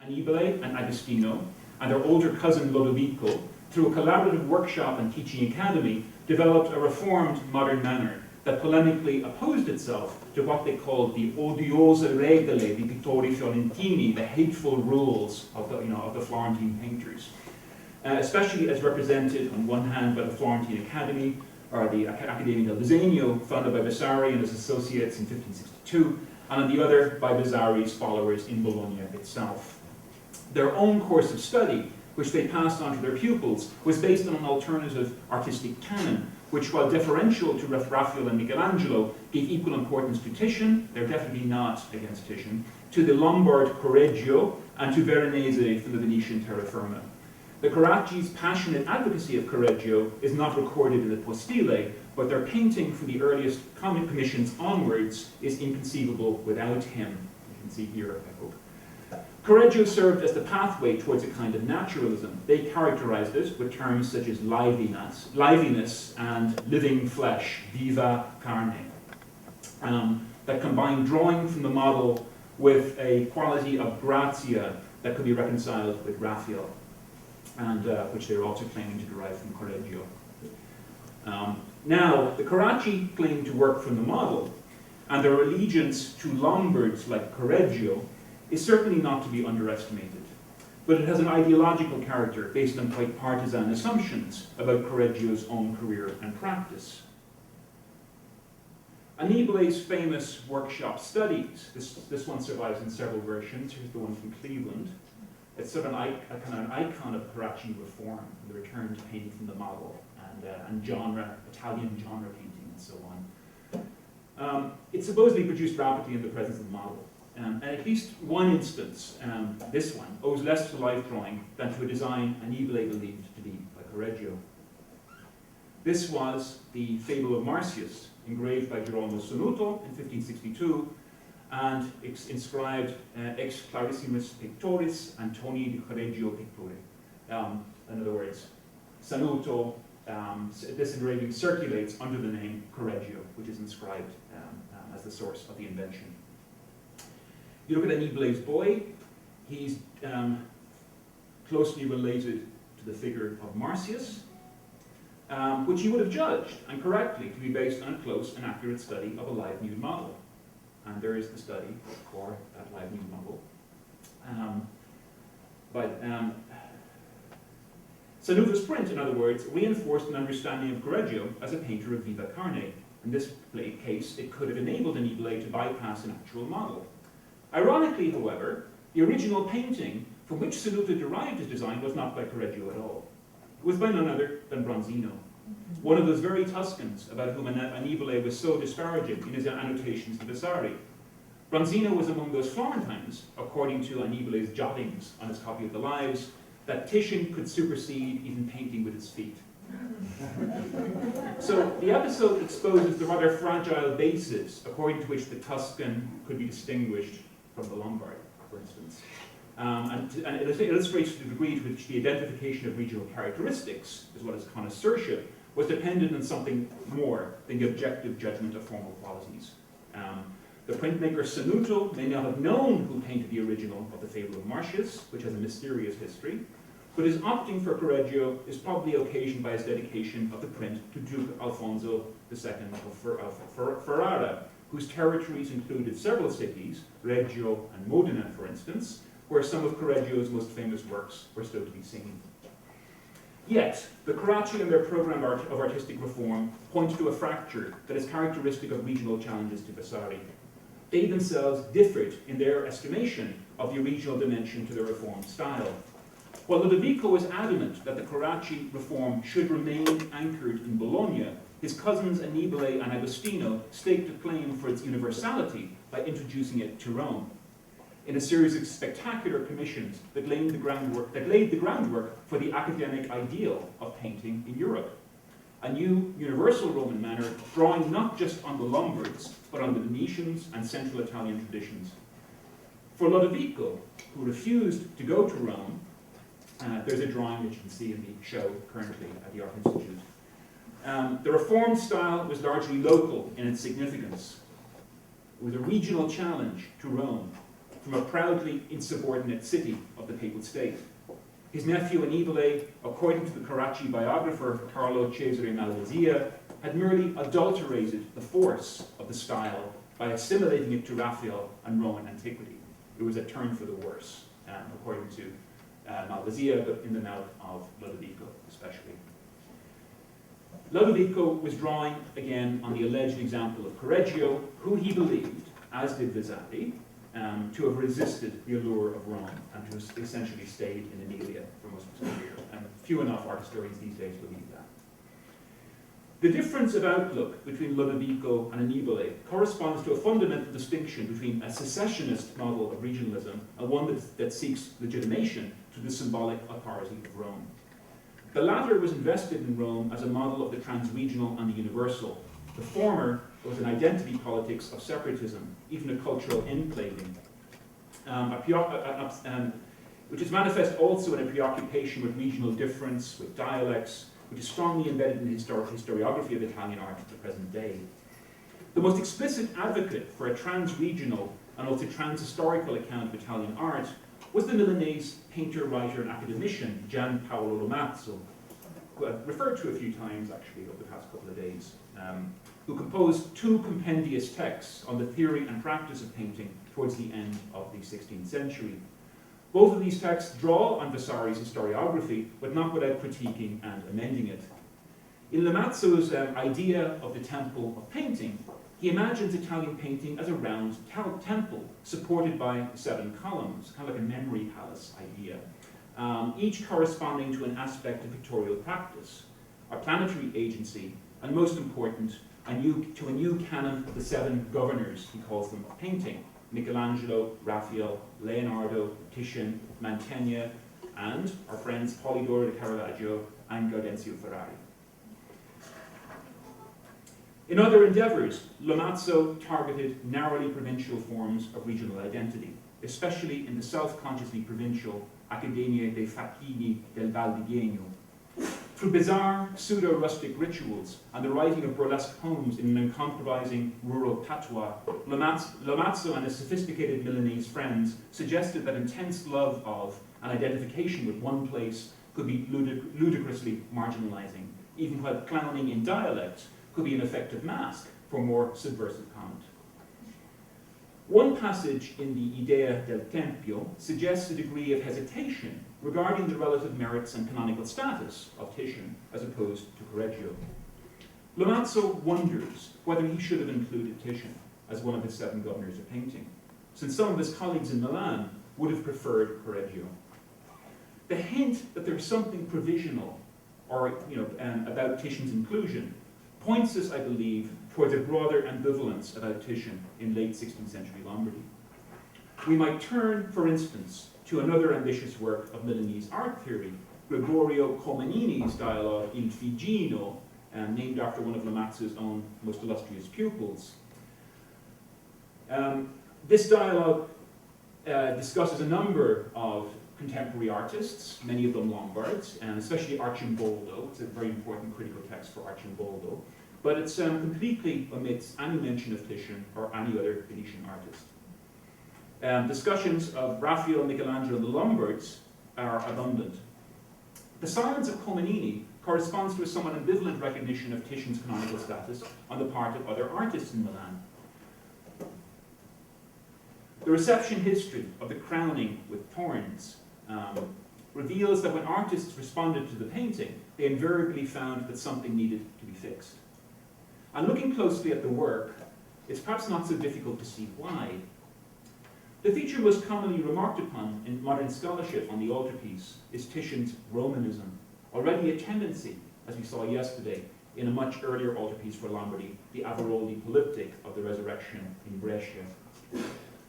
Annibale and Agostino, and their older cousin Lodovico, through a collaborative workshop and teaching academy, developed a reformed modern manner that polemically opposed itself to what they called the odiose regole di pittori fiorentini, the hateful rules of the Florentine painters, especially as represented on one hand by the Florentine Academy, or the Accademia del Disegno, founded by Vasari and his associates in 1562, and on the other by Vasari's followers in Bologna itself. Their own course of study, which they passed on to their pupils, was based on an alternative artistic canon, which, while deferential to Raphael and Michelangelo, gave equal importance to Titian, they're definitely not against Titian, to the Lombard Correggio, and to Veronese from the Venetian terra firma. The Carracci's passionate advocacy of Correggio is not recorded in the Postile, but their painting from the earliest comic commissions onwards is inconceivable without him. You can see here, I hope. Correggio served as the pathway towards a kind of naturalism. They characterized it with terms such as liveliness and living flesh, viva carne, that combined drawing from the model with a quality of grazia that could be reconciled with Raphael, and which they're also claiming to derive from Correggio. Now, the Carracci claim to work from the model, and their allegiance to Lombards like Correggio is certainly not to be underestimated, but it has an ideological character based on quite partisan assumptions about Correggio's own career and practice. Annibale's famous workshop studies, this one survives in several versions. Here's the one from Cleveland. It's sort of an icon of Carracci reform, the return to painting from the model, and genre, Italian genre painting, and so on. It supposedly produced rapidly in the presence of the model. And at least one instance, this one, owes less to life drawing than to a design Annibale believed to be by Correggio. This was the Fable of Marsyas, engraved by Girolamo Sanuto in 1562, and inscribed Ex Clarissimus Pictoris Antonii di Correggio Picture. In other words, Sanuto, this engraving circulates under the name Correggio, which is inscribed as the source of the invention. You look at Annibale's boy, he's closely related to the figure of Marsyas, which he would have judged, and correctly, to be based on a close and accurate study of a live nude model. And there is the study for that live nude model. Sanuto's print, in other words, reinforced an understanding of Correggio as a painter of viva carne. In this case, it could have enabled Annibale to bypass an actual model. Ironically, however, the original painting from which Sanuto derived his design was not by Correggio at all. It was by none other than Bronzino, one of those very Tuscans about whom Annibale was so disparaging in his annotations to Vasari. Bronzino was among those Florentines, according to Annibale's jottings on his copy of the Lives, that Titian could supersede even painting with his feet. So the episode exposes the rather fragile basis according to which the Tuscan could be distinguished from the Lombard, for instance. And it illustrates the degree to which the identification of regional characteristics, as well as connoisseurship, was dependent on something more than the objective judgment of formal qualities. The printmaker Sanuto may not have known who painted the original of the Fable of Marsyas, which has a mysterious history, but his opting for Correggio is probably occasioned by his dedication of the print to Duke Alfonso II of Ferrara, whose territories included several cities, Reggio and Modena, for instance, where some of Correggio's most famous works were still to be seen. Yet, the Carracci and their program of artistic reform point to a fracture that is characteristic of regional challenges to Vasari. They themselves differed in their estimation of the regional dimension to their reform style. While Ludovico was adamant that the Carracci reform should remain anchored in Bologna, his cousins Annibale and Agostino staked a claim for its universality by introducing it to Rome, in a series of spectacular commissions that laid the groundwork for the academic ideal of painting in Europe. A new universal Roman manner drawing not just on the Lombards, but on the Venetians and Central Italian traditions. For Lodovico, who refused to go to Rome, there's a drawing that you can see in the show currently at the Art Institute. The reform style was largely local in its significance. It was a regional challenge to Rome. from a proudly insubordinate city of the Papal State. His nephew Annibale, according to the Karachi biographer Carlo Urbino, had merely adulterated the force of the style by assimilating it to Raphael and Roman antiquity. It was a turn for the worse, according to Malvasia, but in the mouth of Ludovico especially. Ludovico was drawing again on the alleged example of Correggio, who he believed, as did Vasari, to have resisted the allure of Rome and to have essentially stayed in Emilia for most of his career. And few enough art historians these days believe that. The difference of outlook between Ludovico and Annibale corresponds to a fundamental distinction between a secessionist model of regionalism and one that seeks legitimation to the symbolic authority of Rome. The latter was invested in Rome as a model of the trans-regional and the universal. The former was an identity politics of separatism, even a cultural enclaving, which is manifest also in a preoccupation with regional difference, with dialects, which is strongly embedded in the historiography of Italian art at the present day. The most explicit advocate for a trans-regional and also trans-historical account of Italian art was the Milanese painter, writer, and academician Gian Paolo Lomazzo, who I've referred to a few times actually over the past couple of days, who composed two compendious texts on the theory and practice of painting towards the end of the 16th century. Both of these texts draw on Vasari's historiography, but not without critiquing and amending it. In Lomazzo's idea of the temple of painting, he imagines Italian painting as a round temple supported by 7 columns, kind of like a memory palace idea, each corresponding to an aspect of pictorial practice, a planetary agency, and most important, to a new canon of the 7 governors, he calls them, of painting: Michelangelo, Raphael, Leonardo, Titian, Mantegna, and our friends Polidoro de Caravaggio and Gaudenzio Ferrari. In other endeavors, Lomazzo targeted narrowly provincial forms of regional identity, especially in the self-consciously provincial Accademia dei Facchini del Val di Ghiegno. Through bizarre, pseudo-rustic rituals and the writing of burlesque poems in an uncompromising rural patois, Lomazzo and his sophisticated Milanese friends suggested that intense love of and identification with one place could be ludicrously marginalizing, even while clowning in dialect could be an effective mask for more subversive comment. One passage in the Idea del Tempio suggests a degree of hesitation regarding the relative merits and canonical status of Titian as opposed to Correggio. Lomazzo wonders whether he should have included Titian as one of his 7 governors of painting, since some of his colleagues in Milan would have preferred Correggio. The hint that there's something provisional or about Titian's inclusion points us, I believe, towards a broader ambivalence about Titian in late 16th century Lombardy. We might turn, for instance, to another ambitious work of Milanese art theory, Gregorio Comenini's dialogue Il Figino, named after one of Lomazzo's own most illustrious pupils. This dialogue discusses a number of contemporary artists, many of them Lombards, and especially Arcimboldo. It's a very important critical text for Arcimboldo, but it completely omits any mention of Titian or any other Venetian artist. Discussions of Raphael, Michelangelo, and the Lombards are abundant. The silence of Comenini corresponds to a somewhat ambivalent recognition of Titian's canonical status on the part of other artists in Milan. The reception history of the crowning with Thorns reveals that when artists responded to the painting, they invariably found that something needed to be fixed. And looking closely at the work, it's perhaps not so difficult to see why. The feature most commonly remarked upon in modern scholarship on the altarpiece is Titian's Romanism, already a tendency, as we saw yesterday, in a much earlier altarpiece for Lombardy, the Averoldi Polyptych of the Resurrection in Brescia.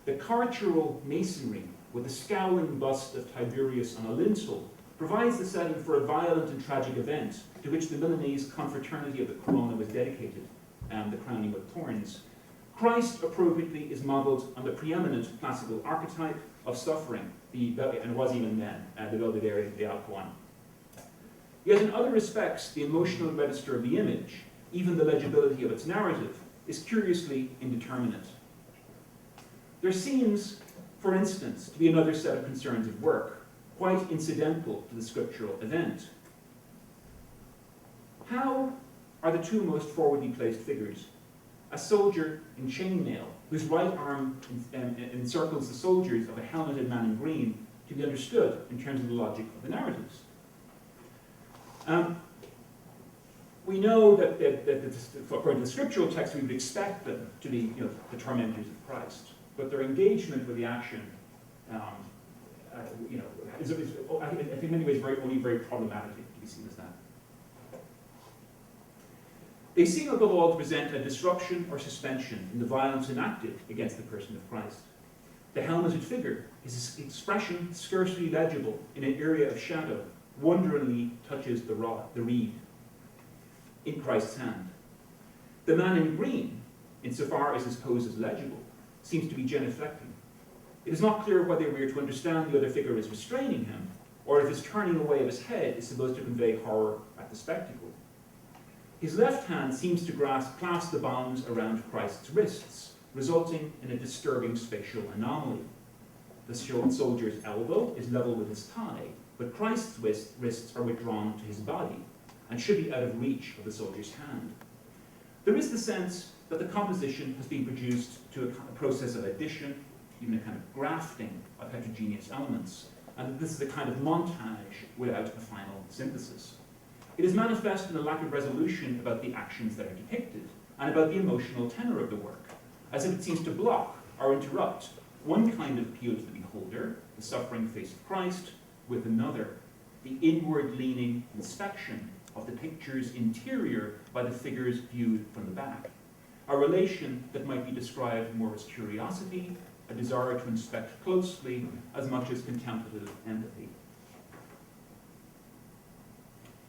The carceral masonry with the scowling bust of Tiberius on a lintel provides the setting for a violent and tragic event to which the Milanese confraternity of the Corona was dedicated, the crowning with Thorns. Christ appropriately is modelled on the preeminent classical archetype of suffering, and it was even then, the Belvedere de Alcuin. Yet in other respects, the emotional register of the image, even the legibility of its narrative, is curiously indeterminate. There seems for instance, to be another set of concerns of work, quite incidental to the scriptural event. How are the two most forwardly placed figures? A soldier in chainmail, whose right arm encircles the soldiers, of a helmeted man in green, to be understood in terms of the logic of the narratives. We know that according to the scriptural text, we would expect them to be, the tormentors of Christ, but their engagement with the action, is I think in many ways only very problematically to be seen as that. They seem above all to present a disruption or suspension in the violence enacted against the person of Christ. The helmeted figure, his expression scarcely legible in an area of shadow, wonderingly touches the reed in Christ's hand. The man in green, insofar as his pose is legible, seems to be genuflecting. It is not clear whether we are to understand the other figure as restraining him, or if his turning away of his head is supposed to convey horror at the spectacle. His left hand seems to clasp the bonds around Christ's wrists, resulting in a disturbing spatial anomaly. The soldier's elbow is level with his thigh, but Christ's wrists are withdrawn to his body and should be out of reach of the soldier's hand. There is the sense that the composition has been produced to a process of addition, even a kind of grafting of heterogeneous elements, and that this is a kind of montage without a final synthesis. It is manifest in a lack of resolution about the actions that are depicted, and about the emotional tenor of the work, as if it seems to block or interrupt one kind of appeal to the beholder, the suffering face of Christ, with another, the inward-leaning inspection of the picture's interior by the figures viewed from the back, a relation that might be described more as curiosity, a desire to inspect closely, as much as contemplative empathy.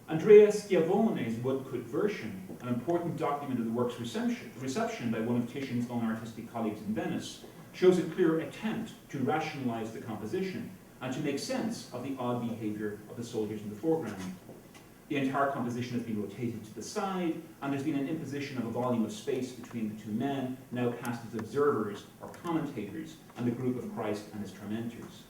Andrea Schiavone's woodcut version, an important document of the work's reception by one of Titian's own artistic colleagues in Venice, shows a clear attempt to rationalize the composition and to make sense of the odd behavior of the soldiers in the foreground. The entire composition has been rotated to the side, and there's been an imposition of a volume of space between the two men, now cast as observers or commentators, and the group of Christ and his tormentors.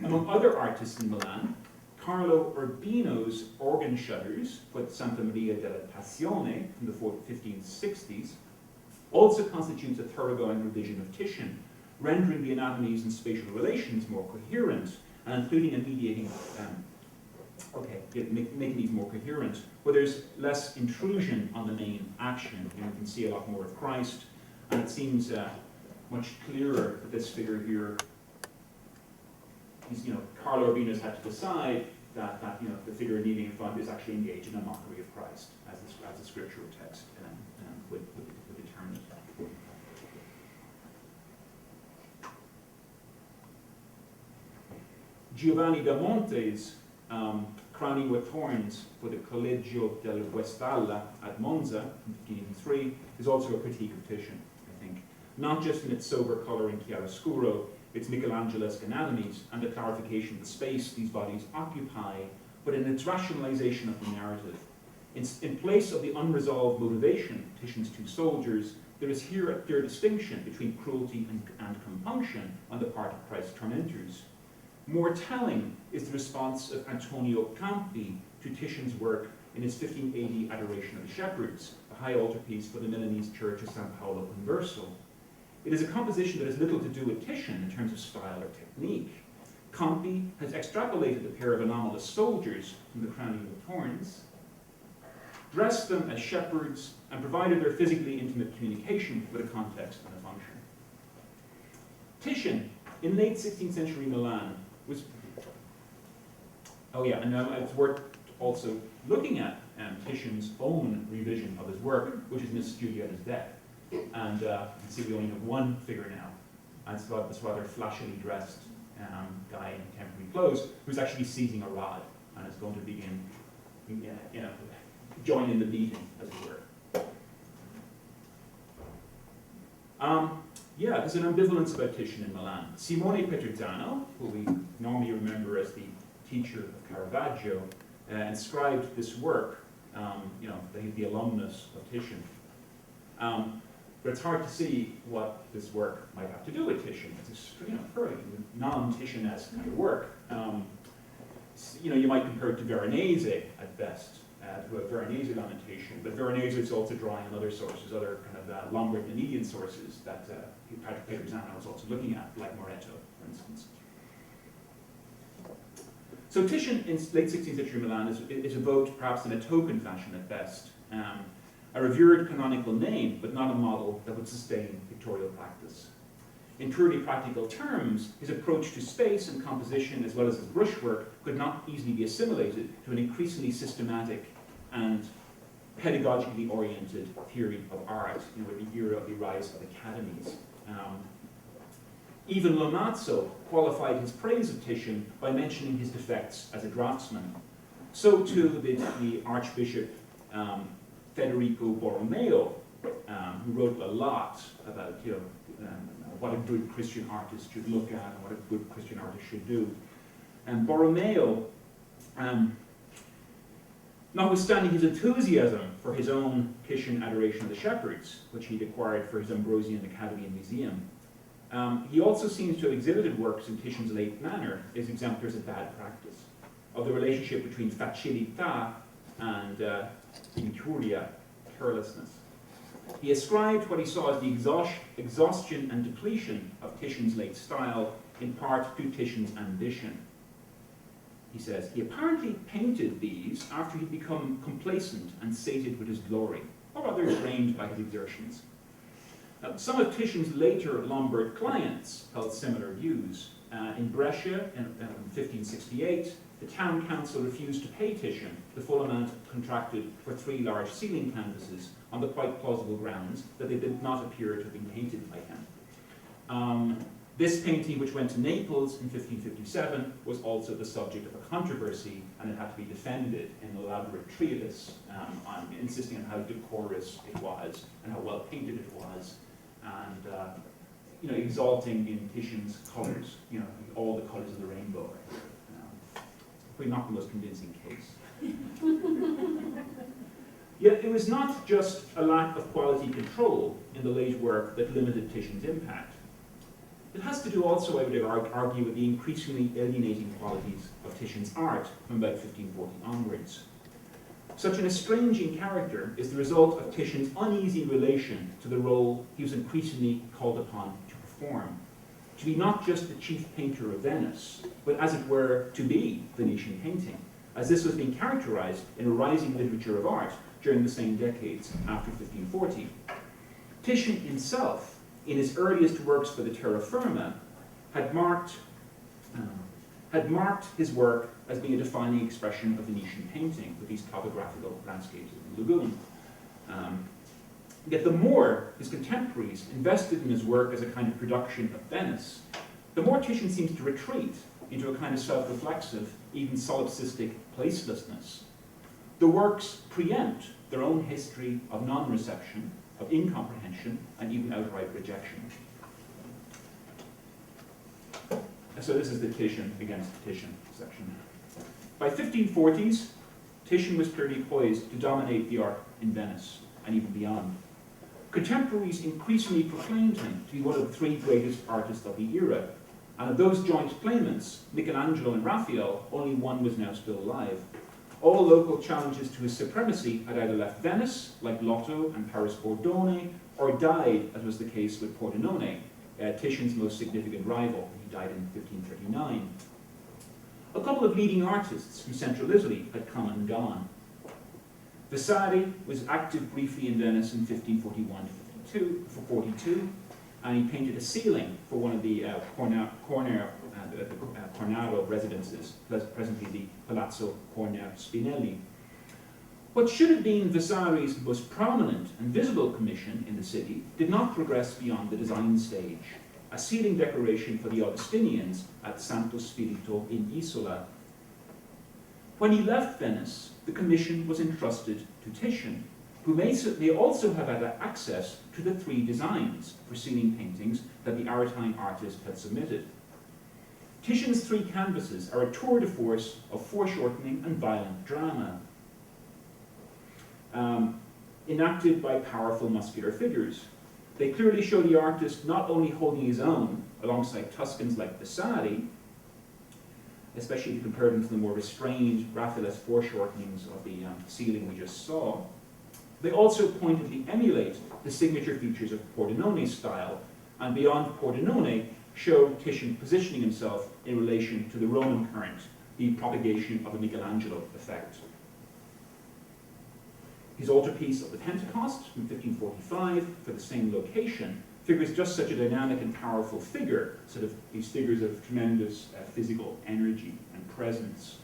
Among other artists in Milan, Carlo Urbino's organ shutters, with Santa Maria della Passione from the 1560s, also constitutes a thoroughgoing revision of Titian, rendering the anatomies and spatial relations more coherent, and including a mediating, making these more coherent, where there's less intrusion on the main action. You can see a lot more of Christ, and it seems much clearer that this figure here, Carlo Urbino's had to decide that the figure kneeling in front is actually engaged in a mockery of Christ, as the scriptural text would determine. Giovanni da Monte's Crowning with Thorns for the Collegio del Guastalla at Monza in 1503 is also a critique of Titian, I think. Not just in its sober coloring chiaroscuro, its Michelangelesque anatomies, and the clarification of the space these bodies occupy, but in its rationalization of the narrative. In place of the unresolved motivation of Titian's two soldiers, there is here a clear distinction between cruelty and compunction on the part of Christ's tormentors. More telling is the response of Antonio Campi to Titian's work in his 1580 Adoration of the Shepherds, a high altarpiece for the Milanese church of San Paolo Converso. It is a composition that has little to do with Titian in terms of style or technique. Campi has extrapolated a pair of anomalous soldiers from the Crowning with Thorns, dressed them as shepherds, and provided their physically intimate communication with a context and a function. Titian, in late 16th century Milan, was, it's worth also looking at Titian's own revision of his work, which is in his studio at his death. And you can see we only have one figure now, and it's got this rather flashily dressed guy in contemporary clothes who's actually seizing a rod and is going to begin, joining the beating, as it were. There's an ambivalence about Titian in Milan. Simone Petrizzano, who we normally remember as the teacher of Caravaggio, inscribed this work, that he's the alumnus of Titian. But it's hard to see what this work might have to do with Titian. It's very non-Titian-esque kind of work. You might compare it to Veronese at best, to a Veronese lamentation, but Veronese is also drawing on other sources, other kind of Lombard and Venetian sources that Patrick Peterzano was also looking at, like Moretto, for instance. So Titian in late 16th century Milan is evoked perhaps in a token fashion at best. A revered canonical name, but not a model that would sustain pictorial practice. In purely practical terms, his approach to space and composition, as well as his brushwork, could not easily be assimilated to an increasingly systematic and pedagogically oriented theory of art in the era of the rise of academies. Even Lomazzo qualified his praise of Titian by mentioning his defects as a draftsman. So too did the Archbishop Federico Borromeo, who wrote a lot about what a good Christian artist should look at and what a good Christian artist should do. And Borromeo, notwithstanding his enthusiasm for his own Titian Adoration of the Shepherds, which he'd acquired for his Ambrosian Academy and Museum, he also seems to have exhibited works in Titian's late manner as exemplars of bad practice, of the relationship between facilità and incuria, carelessness. He ascribed what he saw as the exhaustion and depletion of Titian's late style in part to Titian's ambition. He says, he apparently painted these after he'd become complacent and sated with his glory, or rather drained by his exertions. Some of Titian's later Lombard clients held similar views. In Brescia, in 1568, the town council refused to pay Titian the full amount contracted for 3 large ceiling canvases on the quite plausible grounds that they did not appear to have been painted by him. This painting, which went to Naples in 1557, was also the subject of a controversy, and it had to be defended in an elaborate treatise, insisting on how decorous it was and how well painted it was, and exalting in Titian's colours, all the colours of the rainbow. Probably not the most convincing case. Yet it was not just a lack of quality control in the late work that limited Titian's impact. It has to do also, I would argue, with the increasingly alienating qualities of Titian's art from about 1540 onwards. Such an estranging character is the result of Titian's uneasy relation to the role he was increasingly called upon to perform. To be not just the chief painter of Venice, but as it were, to be Venetian painting, as this was being characterized in a rising literature of art during the same decades after 1540. Titian himself, in his earliest works for the terra firma, had marked his work as being a defining expression of Venetian painting, with these topographical landscapes of the lagoon. Yet the more his contemporaries invested in his work as a kind of production of Venice, the more Titian seems to retreat into a kind of self-reflexive, even solipsistic placelessness. The works preempt their own history of non-reception, of incomprehension, and even outright rejection. So this is the Titian against Titian section. By 1540s, Titian was clearly poised to dominate the art in Venice, and even beyond. Contemporaries increasingly proclaimed him to be one of the 3 greatest artists of the era, and of those joint claimants, Michelangelo and Raphael, only one was now still alive. All local challenges to his supremacy had either left Venice, like Lotto and Paris Bordone, or died, as was the case with Pordenone, Titian's most significant rival. He died in 1539. A couple of leading artists from central Italy had come and gone. Vasari was active briefly in Venice in 1541 to 42, and he painted a ceiling for one of the Cornaro residences, presently the Palazzo Cornaro Spinelli. What should have been Vasari's most prominent and visible commission in the city did not progress beyond the design stage, a ceiling decoration for the Augustinians at Santo Spirito in Isola. When he left Venice, the commission was entrusted to Titian, who may also have had access to the 3 designs for ceiling paintings that the Aretine artist had submitted. Titian's 3 canvases are a tour de force of foreshortening and violent drama, enacted by powerful muscular figures. They clearly show the artist not only holding his own alongside Tuscans like Vasari, especially if you compare them to the more restrained, graphyless foreshortenings of the ceiling we just saw, they also pointedly emulate the signature features of Pordenone's style, and beyond Pordenone, show Titian positioning himself in relation to the Roman current, the propagation of the Michelangelo effect. His altarpiece of the Pentecost from 1545 for the same location figures just such a dynamic and powerful figure, sort of these figures of tremendous physical energy and presence,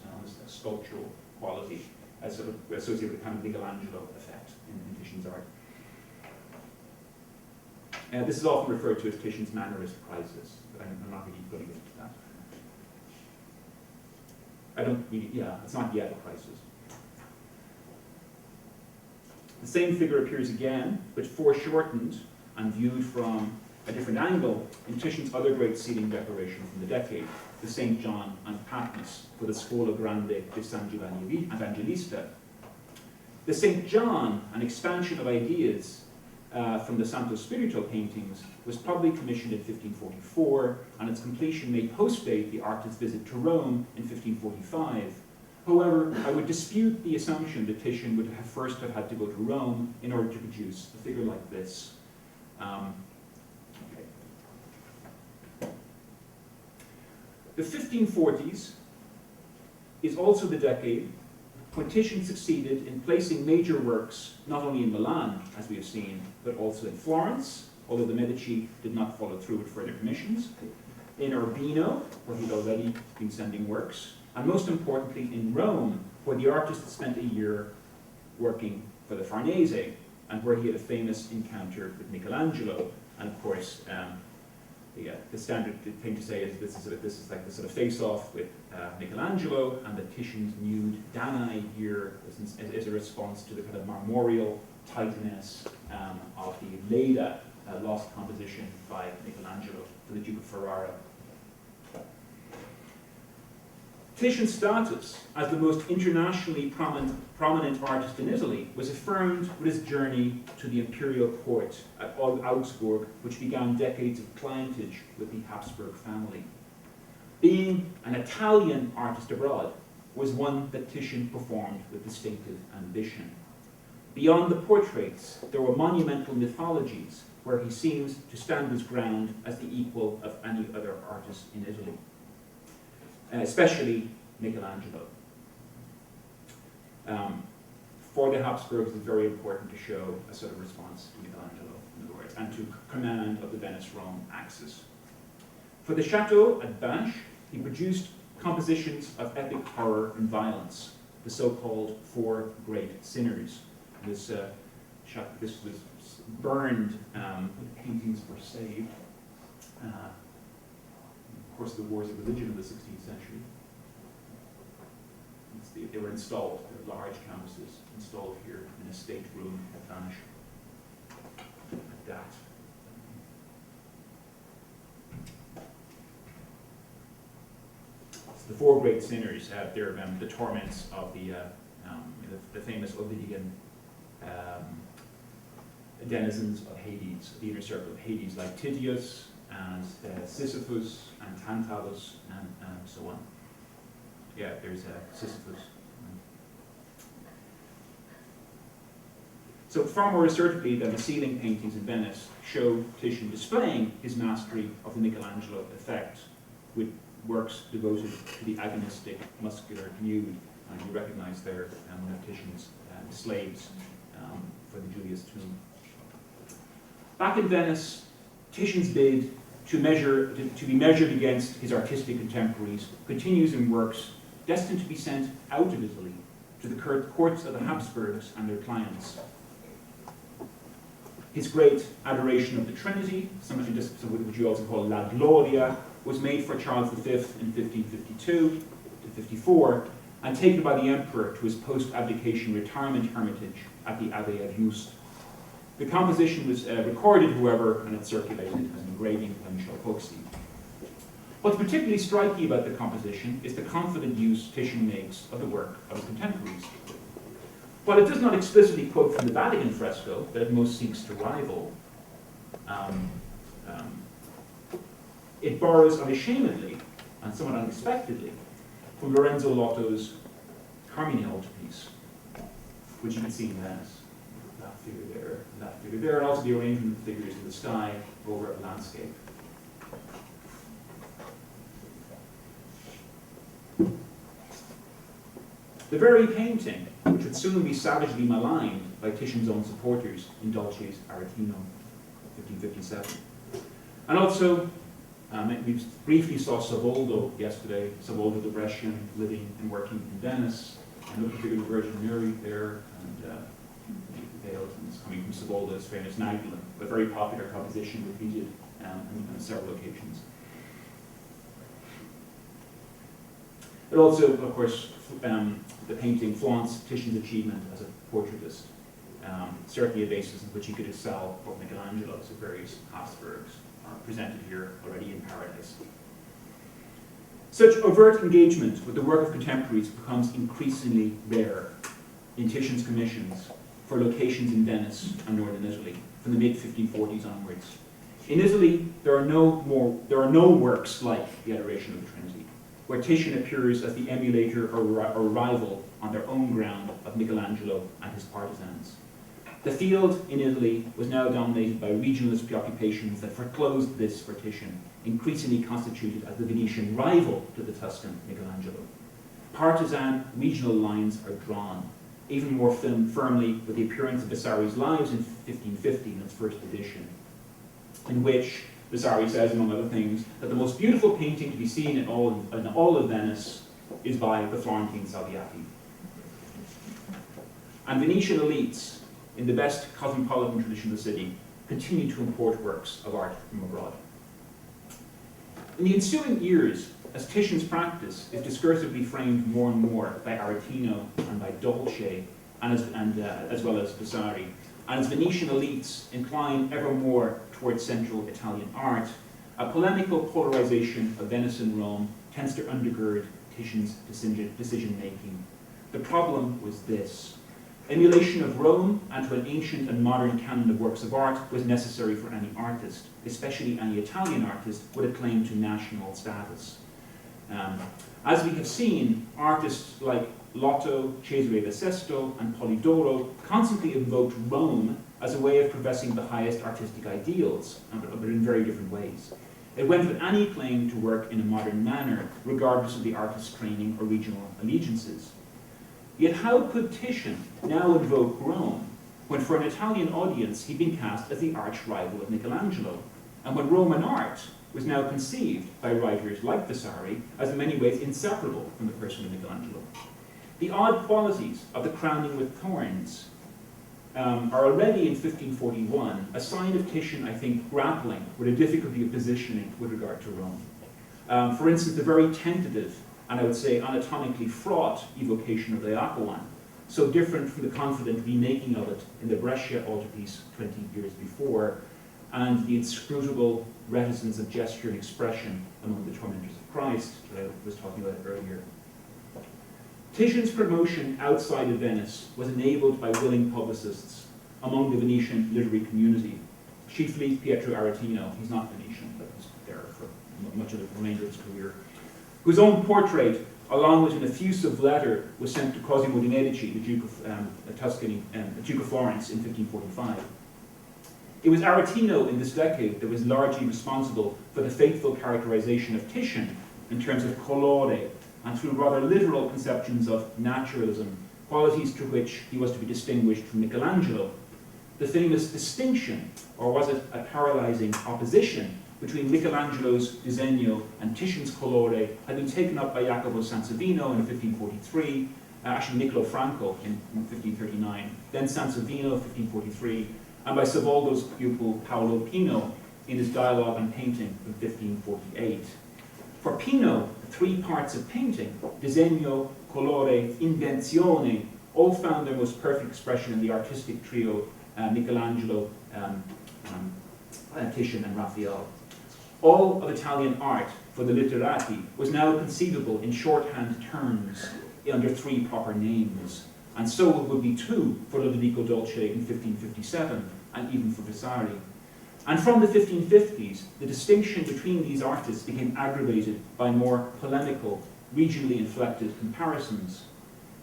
sculptural quality, as sort of associated with the kind of Michelangelo effect in Titian's art. This is often referred to as Titian's mannerist crisis, but I'm not really going into that. It's not yet a crisis. The same figure appears again, but foreshortened and viewed from a different angle in Titian's other great ceiling decoration from the decade, the St. John and Patmos for the Scuola Grande di San Giovanni Evangelista. The St. John, an expansion of ideas from the Santo Spirito paintings, was probably commissioned in 1544, and its completion may post-date the artist's visit to Rome in 1545. However, I would dispute the assumption that Titian would have first have had to go to Rome in order to produce a figure like this. The 1540s is also the decade when Titian succeeded in placing major works not only in Milan, as we have seen, but also in Florence, although the Medici did not follow through with further commissions, in Urbino, where he'd already been sending works, and most importantly in Rome, where the artist spent a year working for the Farnese, and where he had a famous encounter with Michelangelo. And of course, the standard thing to say is this is like the sort of face-off with Michelangelo, and the Titian's nude Danae here is a response to the kind of marmoreal tightness of the Leda, lost composition by Michelangelo for the Duke of Ferrara. Titian's status as the most internationally prominent artist in Italy was affirmed with his journey to the imperial court at Augsburg, which began decades of clientage with the Habsburg family. Being an Italian artist abroad was one that Titian performed with distinctive ambition. Beyond the portraits, there were monumental mythologies where he seems to stand his ground as the equal of any other artist in Italy. Especially Michelangelo. For the Habsburgs, it's very important to show a sort of response to Michelangelo, in other words, and to command of the Venice-Rome axis. For the chateau at Binche, he produced compositions of epic horror and violence, the so-called Four Great Sinners. This was burned, paintings were saved. Of course, the wars of religion in the 16th century. They were installed, they were large canvases installed here in a state room at Binche. Like that. So the Four Great Sinners have their the torments of the famous Ovidian denizens of Hades, the inner circle of Hades, like Tydeus and Sisyphus and Tantalus and so on. Yeah, there's Sisyphus. So far more assertively than the ceiling paintings in Venice show Titian displaying his mastery of the Michelangelo effect with works devoted to the agonistic muscular nude. And you recognize there one of Titian's slaves for the Julius tomb. Back in Venice, Titian's bid to be measured against his artistic contemporaries continues in works destined to be sent out of Italy to the courts of the Habsburgs and their clients. His great Adoration of the Trinity, something which you also call La Gloria, was made for Charles V in 1552 to 54, and taken by the emperor to his post-abdication retirement hermitage at the Abbey of Juste. The composition was recorded, however, and it's circulated as an engraving by Michel Coxey. What's particularly striking about the composition is the confident use Titian makes of the work of his contemporaries. While it does not explicitly quote from the Vatican fresco that it most seeks to rival, It borrows unashamedly and somewhat unexpectedly from Lorenzo Lotto's Carmine altarpiece, which you can see in Venice. That figure there, and that figure there, and also the arrangement of figures in the sky over a landscape. The very painting, which would soon be savagely maligned by Titian's own supporters in Dolce's Aretino, 1557. And also, we briefly saw Savoldo yesterday, Savoldo the Brescian, living and working in Venice, and look at the figure of the Virgin Mary there, and veiled, and it's coming from Savoldo's famous Magdalene, a very popular composition repeated on several occasions. It also, of course, the painting flaunts Titian's achievement as a portraitist, certainly a basis on which he could excel over Michelangelo's at various Habsburgs, presented here already in Paradise. Such overt engagement with the work of contemporaries becomes increasingly rare in Titian's commissions for locations in Venice and northern Italy from the mid-1540s onwards. In Italy, there are no works like the Adoration of the Trinity, where Titian appears as the emulator or rival on their own ground of Michelangelo and his partisans. The field in Italy was now dominated by regionalist preoccupations that foreclosed this for Titian, increasingly constituted as the Venetian rival to the Tuscan Michelangelo. Partisan regional lines are drawn, even more firmly with the appearance of Vasari's Lives in 1550 in its first edition, in which Vasari says, among other things, that the most beautiful painting to be seen in all of Venice is by the Florentine Salviati. And Venetian elites, in the best cosmopolitan tradition of the city, continue to import works of art from abroad. In the ensuing years, as Titian's practice is discursively framed more and more by Aretino and by Dolce, as well as Vasari, and as Venetian elites incline ever more towards Central Italian art, a polemical polarization of Venice and Rome tends to undergird Titian's decision-making. The problem was this: emulation of Rome and to an ancient and modern canon of works of art was necessary for any artist, especially any Italian artist with a claim to national status. As we have seen, artists like Lotto, Cesare VI, and Polidoro constantly invoked Rome as a way of professing the highest artistic ideals, but in very different ways. It went with any claim to work in a modern manner, regardless of the artist's training or regional allegiances. Yet how could Titian now invoke Rome, when for an Italian audience he'd been cast as the arch-rival of Michelangelo, and when Roman art was now conceived by writers like Vasari as in many ways inseparable from the person of Michelangelo? The odd qualities of the crowning with thorns are already in 1541 a sign of Titian, I think, grappling with a difficulty of positioning with regard to Rome. For instance, the very tentative and I would say anatomically fraught evocation of the Laocoon, so different from the confident remaking of it in the Brescia altarpiece 20 years before, and the inscrutable reticence of gesture and expression among the tormentors of Christ that I was talking about earlier. Titian's promotion outside of Venice was enabled by willing publicists among the Venetian literary community, chiefly Pietro Aretino. He's not Venetian, but he's there for much of the remainder of his career, whose own portrait, along with an effusive letter, was sent to Cosimo de' Medici, the Duke of Tuscany, the Duke of Florence, in 1545. It was Aretino in this decade that was largely responsible for the faithful characterization of Titian in terms of colore, and through rather literal conceptions of naturalism, qualities to which he was to be distinguished from Michelangelo. The famous distinction, or was it a paralyzing opposition, between Michelangelo's disegno and Titian's colore had been taken up by Jacopo Sansovino in 1543, actually Niccolo Franco in 1539, then Sansovino 1543, and by Savoldo's pupil Paolo Pino in his dialogue on painting in 1548. For Pino, the three parts of painting, disegno, colore, invenzione, all found their most perfect expression in the artistic trio Michelangelo, Titian, and Raphael. All of Italian art for the literati was now conceivable in shorthand terms under three proper names, and so it would be too for Lodovico Dolce in 1557, and even for Vasari. And from the 1550s, the distinction between these artists became aggravated by more polemical, regionally inflected comparisons.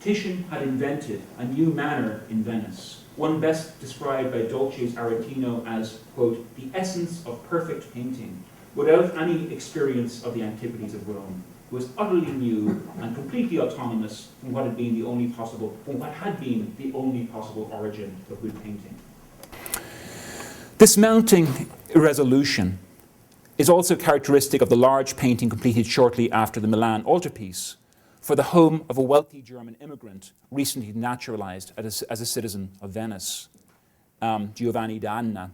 Titian had invented a new manner in Venice, one best described by Dolce's Aretino as, quote, the essence of perfect painting, without any experience of the antiquities of Rome. It was utterly new and completely autonomous from what had been the only possible origin of good painting. This mounting irresolution is also characteristic of the large painting completed shortly after the Milan altarpiece, for the home of a wealthy German immigrant recently naturalized as a citizen of Venice, Giovanni d'Anna,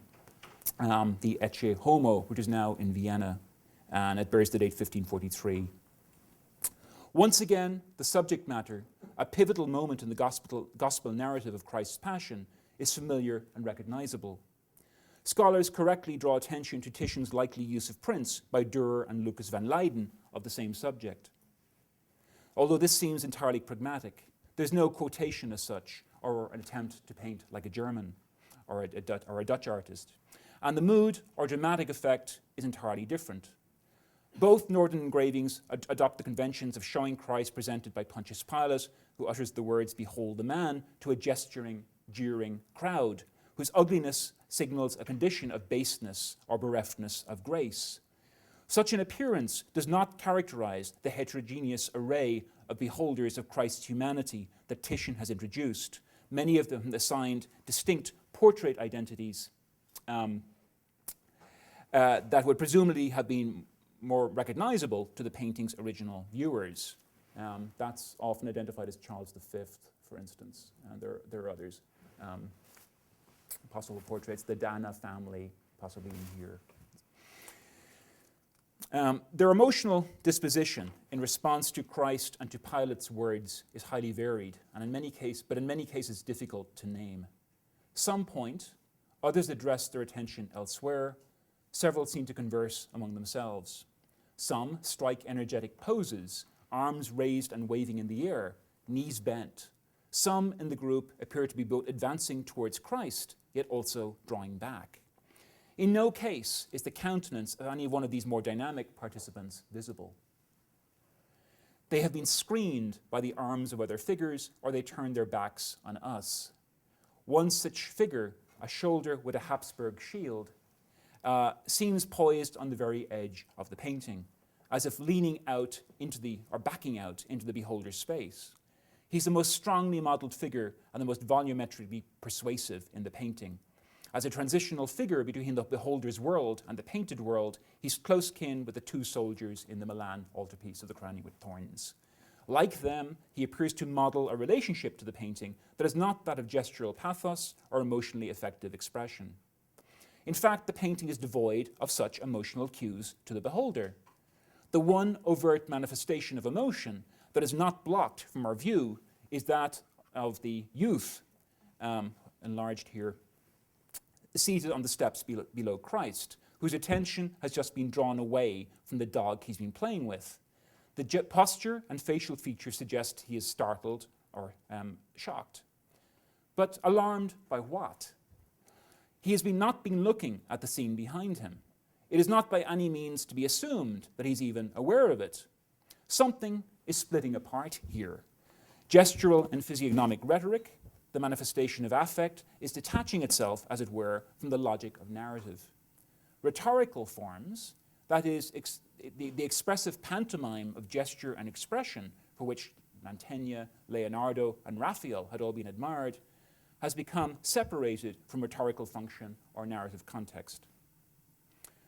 the Ecce Homo, which is now in Vienna, and it bears the date 1543. Once again, the subject matter, a pivotal moment in the gospel narrative of Christ's Passion, is familiar and recognizable. Scholars correctly draw attention to Titian's likely use of prints by Dürer and Lucas van Leyden of the same subject. Although this seems entirely pragmatic, there's no quotation as such, or an attempt to paint like a German or a Dutch artist. And the mood or dramatic effect is entirely different. Both northern engravings adopt the conventions of showing Christ presented by Pontius Pilate, who utters the words, "Behold the man," to a gesturing, jeering crowd, whose ugliness signals a condition of baseness or bereftness of grace. Such an appearance does not characterize the heterogeneous array of beholders of Christ's humanity that Titian has introduced, many of them assigned distinct portrait identities that would presumably have been more recognizable to the painting's original viewers. That's often identified as Charles V, for instance, and there are others. Possible portraits, the D'Anna family, possibly in here. Their emotional disposition in response to Christ and to Pilate's words is highly varied, and in many cases difficult to name. Some point, others address their attention elsewhere. Several seem to converse among themselves. Some strike energetic poses, arms raised and waving in the air, knees bent. Some in the group appear to be both advancing towards Christ, yet also drawing back. In no case is the countenance of any one of these more dynamic participants visible. They have been screened by the arms of other figures, or they turn their backs on us. One such figure, a shoulder with a Habsburg shield, seems poised on the very edge of the painting, as if leaning out or backing out into the beholder's space. He's the most strongly modeled figure and the most volumetrically persuasive in the painting. As a transitional figure between the beholder's world and the painted world, he's close kin with the two soldiers in the Milan altarpiece of the Crowning with Thorns. Like them, he appears to model a relationship to the painting that is not that of gestural pathos or emotionally effective expression. In fact, the painting is devoid of such emotional cues to the beholder. The one overt manifestation of emotion that is not blocked from our view is that of the youth, enlarged here, seated on the steps below Christ, whose attention has just been drawn away from the dog he's been playing with. The posture and facial features suggest he is startled or shocked. But alarmed by what? He has not been looking at the scene behind him. It is not by any means to be assumed that he's even aware of it. Something is splitting apart here. Gestural and physiognomic rhetoric, the manifestation of affect, is detaching itself, as it were, from the logic of narrative. Rhetorical forms, that is, the expressive pantomime of gesture and expression, for which Mantegna, Leonardo, and Raphael had all been admired, has become separated from rhetorical function or narrative context.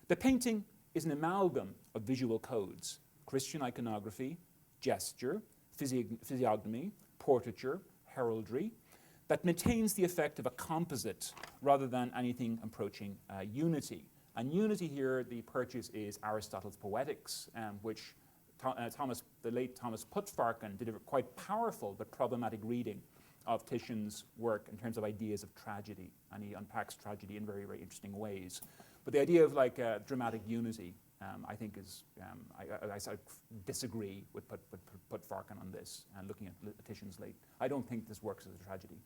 The painting is an amalgam of visual codes: Christian iconography, gesture, physiognomy, portraiture, heraldry, that maintains the effect of a composite rather than anything approaching unity. And unity here, the purchase is Aristotle's Poetics, which the late Thomas Putfarkin did a quite powerful but problematic reading of Titian's work in terms of ideas of tragedy, and he unpacks tragedy in very, very interesting ways. But the idea of dramatic unity, I think is, I sort of disagree with Putfarkin on this, and looking at Titian's late. I don't think this works as a tragedy.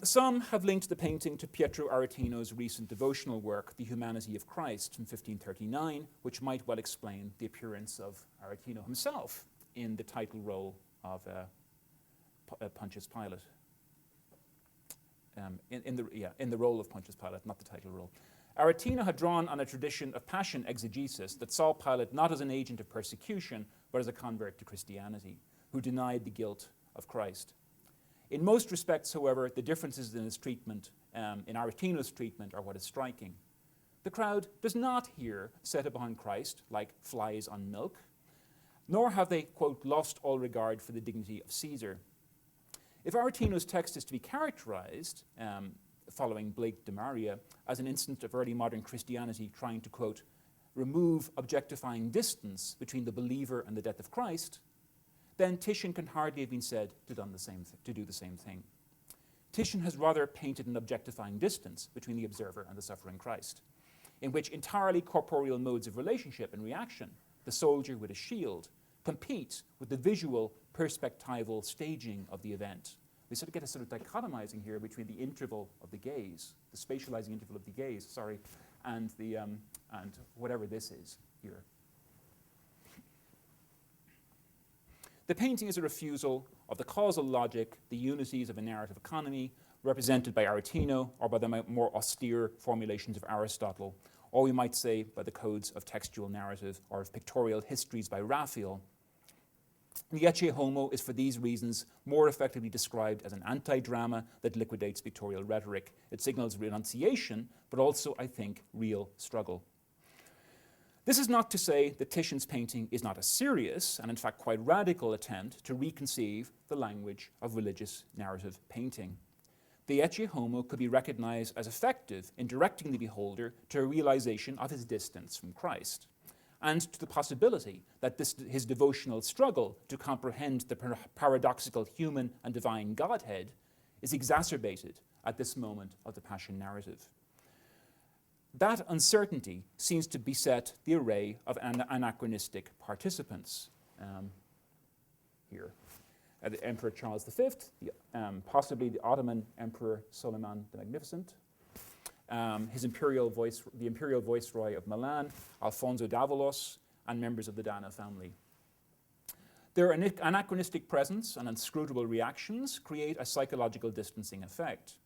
Some have linked the painting to Pietro Aretino's recent devotional work, The Humanity of Christ, from 1539, which might well explain the appearance of Aretino himself in the title role of Pontius Pilate. In the role of Pontius Pilate, not the title role. Aretino had drawn on a tradition of passion exegesis that saw Pilate not as an agent of persecution, but as a convert to Christianity, who denied the guilt of Christ. In most respects, however, the differences in his treatment, in Aretino's treatment, are what is striking. The crowd does not here set upon Christ like flies on milk, nor have they, quote, lost all regard for the dignity of Caesar. If Aretino's text is to be characterized, following Blake de Maria, as an instance of early modern Christianity trying to, quote, remove objectifying distance between the believer and the death of Christ, then Titian can hardly have been said to do the same thing. Titian has rather painted an objectifying distance between the observer and the suffering Christ, in which entirely corporeal modes of relationship and reaction, the soldier with a shield, compete with the visual, perspectival staging of the event. We sort of get a sort of dichotomizing here between the interval of the gaze, the spatializing interval of the gaze, and the and whatever this is here. The painting is a refusal of the causal logic, the unities of a narrative economy, represented by Aretino, or by the more austere formulations of Aristotle, or we might say by the codes of textual narrative or of pictorial histories by Raphael. The Ecce Homo is for these reasons more effectively described as an anti-drama that liquidates pictorial rhetoric. It signals renunciation, but also, I think, real struggle. This is not to say that Titian's painting is not a serious, and in fact quite radical, attempt to reconceive the language of religious narrative painting. The Ecce Homo could be recognized as effective in directing the beholder to a realization of his distance from Christ, and to the possibility that his devotional struggle to comprehend the paradoxical human and divine Godhead is exacerbated at this moment of the Passion narrative. That uncertainty seems to beset the array of anachronistic participants here. The Emperor Charles V, possibly the Ottoman Emperor Suleiman the Magnificent, the imperial viceroy of Milan, Alfonso d'Avalos, and members of the Dana family. Their anachronistic presence and inscrutable reactions create a psychological distancing effect.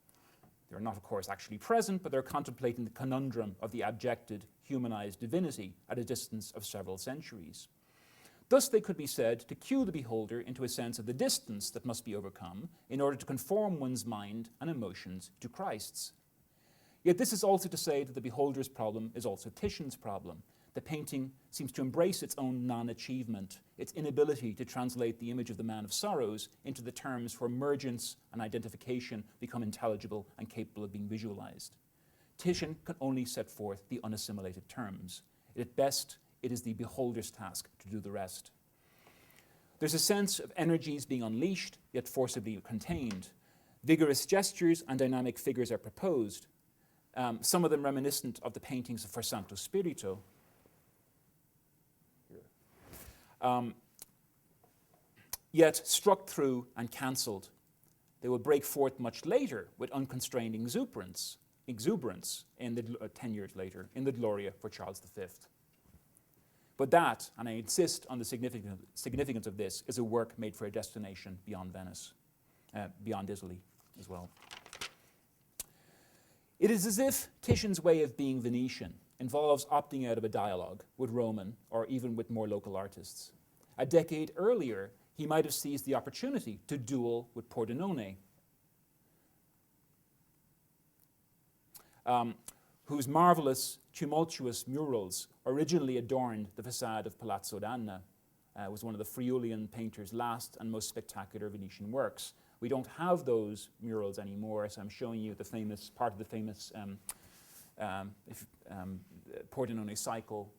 They're not, of course, actually present, but they're contemplating the conundrum of the abjected, humanized divinity at a distance of several centuries. Thus, they could be said to cue the beholder into a sense of the distance that must be overcome in order to conform one's mind and emotions to Christ's. Yet this is also to say that the beholder's problem is also Titian's problem. The painting seems to embrace its own non-achievement, its inability to translate the image of the man of sorrows into the terms where emergence and identification become intelligible and capable of being visualized. Titian can only set forth the unassimilated terms. At best, it is the beholder's task to do the rest. There's a sense of energies being unleashed, yet forcibly contained. Vigorous gestures and dynamic figures are proposed, some of them reminiscent of the paintings of For Santo Spirito. Yet struck through and cancelled. They will break forth much later with unconstrained exuberance in 10 years later, in the Gloria for Charles V. But that, and I insist on the significance of this, is a work made for a destination beyond Venice, beyond Italy as well. It is as if Titian's way of being Venetian involves opting out of a dialogue with Roman or even with more local artists. A decade earlier, he might have seized the opportunity to duel with Pordenone, whose marvelous, tumultuous murals originally adorned the facade of Palazzo d'Anna. Was one of the Friulian painter's last and most spectacular Venetian works. We don't have those murals anymore, so I'm showing you the famous part of the famous Pordenone cycle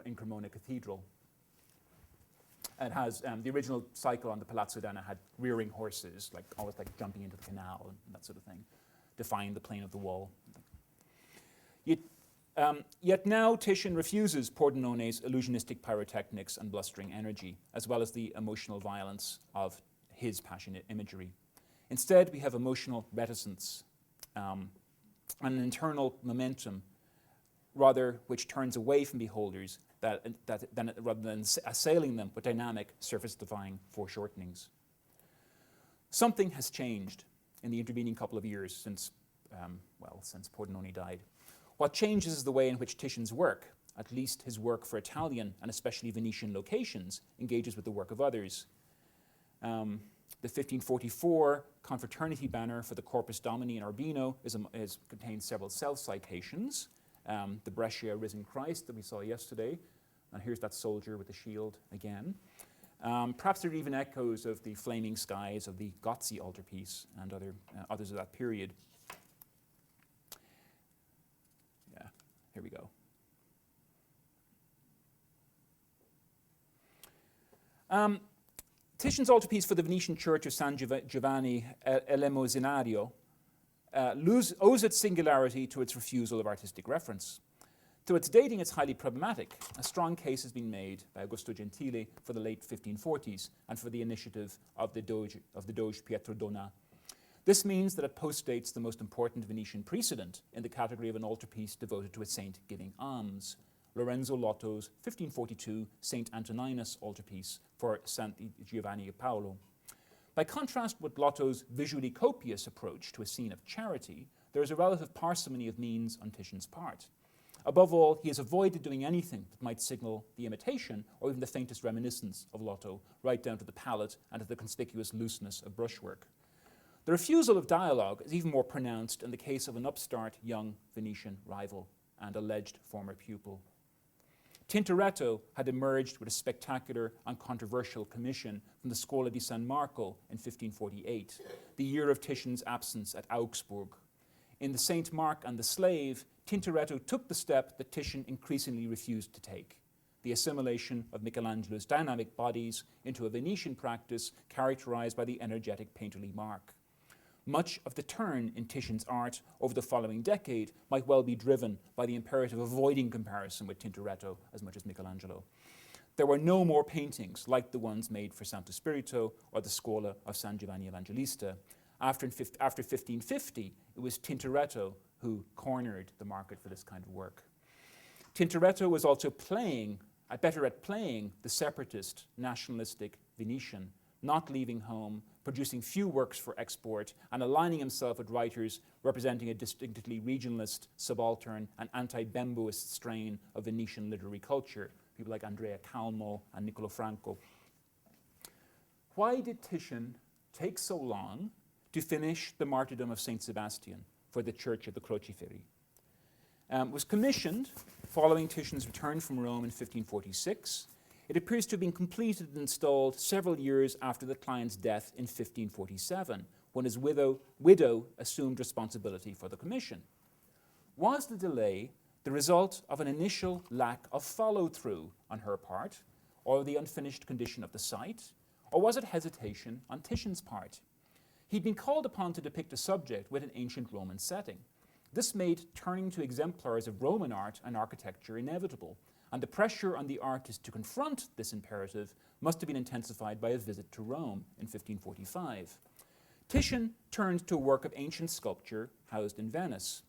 in Cremona Cathedral. It has the original cycle on the Palazzo d'Anna had rearing horses, almost like jumping into the canal and that sort of thing, defying the plane of the wall. Yet now Titian refuses Pordenone's illusionistic pyrotechnics and blustering energy, as well as the emotional violence of his passionate imagery. Instead, we have emotional reticence and an internal momentum, rather, which turns away from beholders rather than assailing them with dynamic, surface-defying foreshortenings. Something has changed in the intervening couple of years since Pordenone died. What changes is the way in which Titian's work, at least his work for Italian and especially Venetian locations, engages with the work of others. The 1544 confraternity banner for the Corpus Domini in Urbino contains several self-citations. The Brescia Risen Christ that we saw yesterday, and here's that soldier with the shield again. Perhaps there are even echoes of the flaming skies of the Gozzi altarpiece and others of that period. Yeah, here we go. Titian's altarpiece for the Venetian church of San Giovanni Elemosinario owes its singularity to its refusal of artistic reference. To its dating, it's highly problematic. A strong case has been made by Augusto Gentile for the late 1540s and for the initiative of the Doge Pietro Donà. This means that it postdates the most important Venetian precedent in the category of an altarpiece devoted to a saint giving alms, Lorenzo Lotto's 1542 Saint Antoninus altarpiece for Santi Giovanni of Paolo. By contrast with Lotto's visually copious approach to a scene of charity, there is a relative parsimony of means on Titian's part. Above all, he has avoided doing anything that might signal the imitation or even the faintest reminiscence of Lotto, right down to the palette and to the conspicuous looseness of brushwork. The refusal of dialogue is even more pronounced in the case of an upstart young Venetian rival and alleged former pupil. Tintoretto had emerged with a spectacular and controversial commission from the Scuola di San Marco in 1548, the year of Titian's absence at Augsburg. In The Saint Mark and the Slave, Tintoretto took the step that Titian increasingly refused to take, the assimilation of Michelangelo's dynamic bodies into a Venetian practice characterized by the energetic painterly mark. Much of the turn in Titian's art over the following decade might well be driven by the imperative of avoiding comparison with Tintoretto as much as Michelangelo. There were no more paintings like the ones made for Santo Spirito or the Scuola of San Giovanni Evangelista. After 1550, it was Tintoretto who cornered the market for this kind of work. Tintoretto was also better at playing the separatist, nationalistic Venetian, not leaving home, producing few works for export, and aligning himself with writers representing a distinctly regionalist, subaltern, and anti-Bemboist strain of Venetian literary culture, people like Andrea Calmo and Niccolo Franco. Why did Titian take so long to finish the martyrdom of Saint Sebastian for the Church of the Crociferi? It was commissioned following Titian's return from Rome in 1546. It appears to have been completed and installed several years after the client's death in 1547, when his widow assumed responsibility for the commission. Was the delay the result of an initial lack of follow-through on her part, or the unfinished condition of the site, or was it hesitation on Titian's part? He'd been called upon to depict a subject with an ancient Roman setting. This made turning to exemplars of Roman art and architecture inevitable, and the pressure on the artist to confront this imperative must have been intensified by a visit to Rome in 1545. Titian turned to a work of ancient sculpture housed in Venice,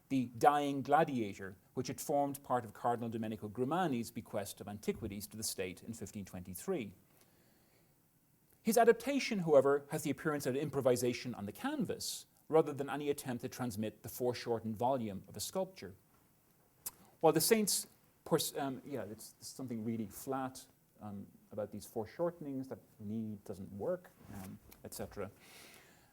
the Dying Gladiator, which had formed part of Cardinal Domenico Grimani's bequest of antiquities to the state in 1523. His adaptation, however, has the appearance of an improvisation on the canvas, rather than any attempt to transmit the foreshortened volume of a sculpture. While the saints it's something really flat about these foreshortenings that doesn't work, etc.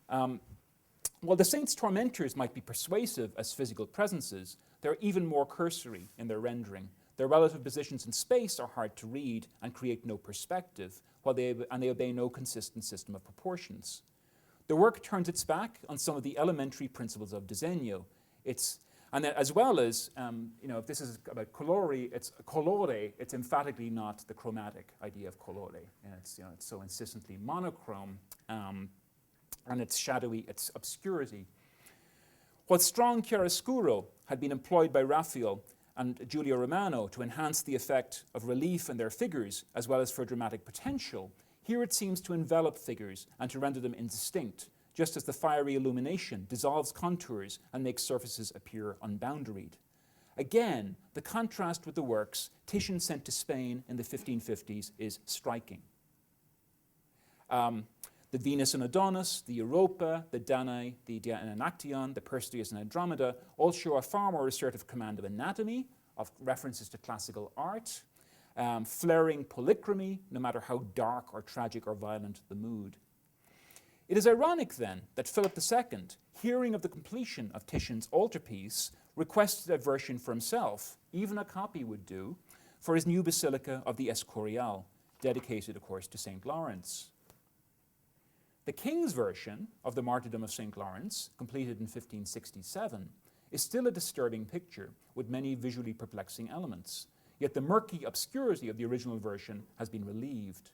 While the saints' tormentors might be persuasive as physical presences, they're even more cursory in their rendering. Their relative positions in space are hard to read and create no perspective, they obey no consistent system of proportions. The work turns its back on some of the elementary principles of disegno. And then, as well as, if this is about colore, it's emphatically not the chromatic idea of colore. And it's so insistently monochrome, and it's shadowy, it's obscurity. While strong chiaroscuro had been employed by Raphael and Giulio Romano to enhance the effect of relief in their figures, as well as for dramatic potential, here it seems to envelop figures and to render them indistinct, just as the fiery illumination dissolves contours and makes surfaces appear unboundaried. Again, the contrast with the works Titian sent to Spain in the 1550s is striking. The Venus and Adonis, the Europa, the Danae, the Dia and Actaeon, the Perseus and Andromeda all show a far more assertive command of anatomy, of references to classical art, flaring polychromy, no matter how dark or tragic or violent the mood. It is ironic, then, that Philip II, hearing of the completion of Titian's altarpiece, requested a version for himself, even a copy would do, for his new basilica of the Escorial, dedicated, of course, to St. Lawrence. The king's version of the Martyrdom of St. Lawrence, completed in 1567, is still a disturbing picture with many visually perplexing elements. Yet the murky obscurity of the original version has been relieved.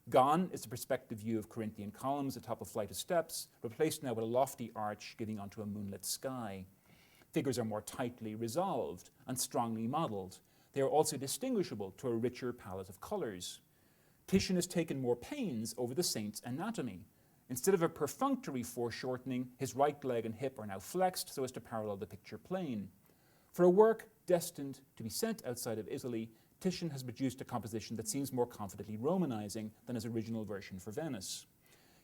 Gone is the perspective view of Corinthian columns atop a flight of steps, replaced now with a lofty arch giving onto a moonlit sky. Figures are more tightly resolved and strongly modelled. They are also distinguishable to a richer palette of colours. Titian has taken more pains over the saint's anatomy. Instead of a perfunctory foreshortening, his right leg and hip are now flexed so as to parallel the picture plane. For a work destined to be sent outside of Italy, Titian has produced a composition that seems more confidently Romanizing than his original version for Venice.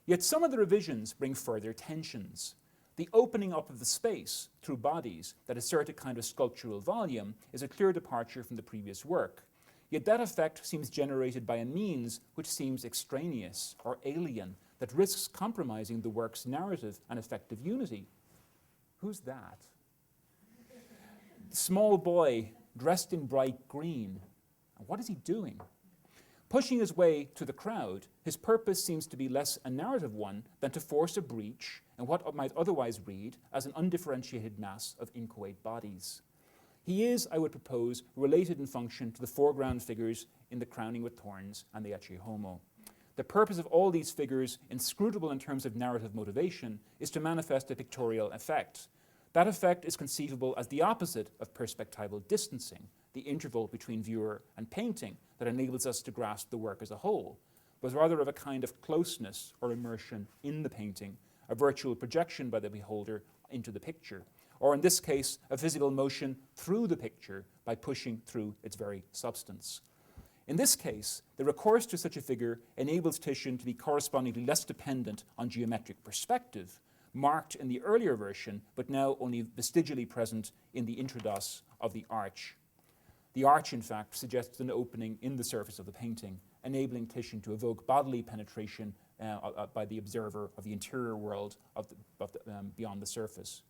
Yet some of the revisions bring further tensions. The opening up of the space through bodies that assert a kind of sculptural volume is a clear departure from the previous work. Yet that effect seems generated by a means which seems extraneous or alien, that risks compromising the work's narrative and effective unity. Who's that? Small boy dressed in bright green. What is he doing? Pushing his way to the crowd, his purpose seems to be less a narrative one than to force a breach in what might otherwise read as an undifferentiated mass of inchoate bodies. He is, I would propose, related in function to the foreground figures in the Crowning with Thorns and the Ecce Homo. The purpose of all these figures, inscrutable in terms of narrative motivation, is to manifest a pictorial effect. That effect is conceivable as the opposite of perspectival distancing, the interval between viewer and painting that enables us to grasp the work as a whole, but rather of a kind of closeness or immersion in the painting, a virtual projection by the beholder into the picture, or in this case, a physical motion through the picture by pushing through its very substance. In this case, the recourse to such a figure enables Titian to be correspondingly less dependent on geometric perspective, marked in the earlier version, but now only vestigially present in the introdos of the arch. The arch, in fact, suggests an opening in the surface of the painting, enabling Titian to evoke bodily penetration by the observer of the interior world beyond the surface.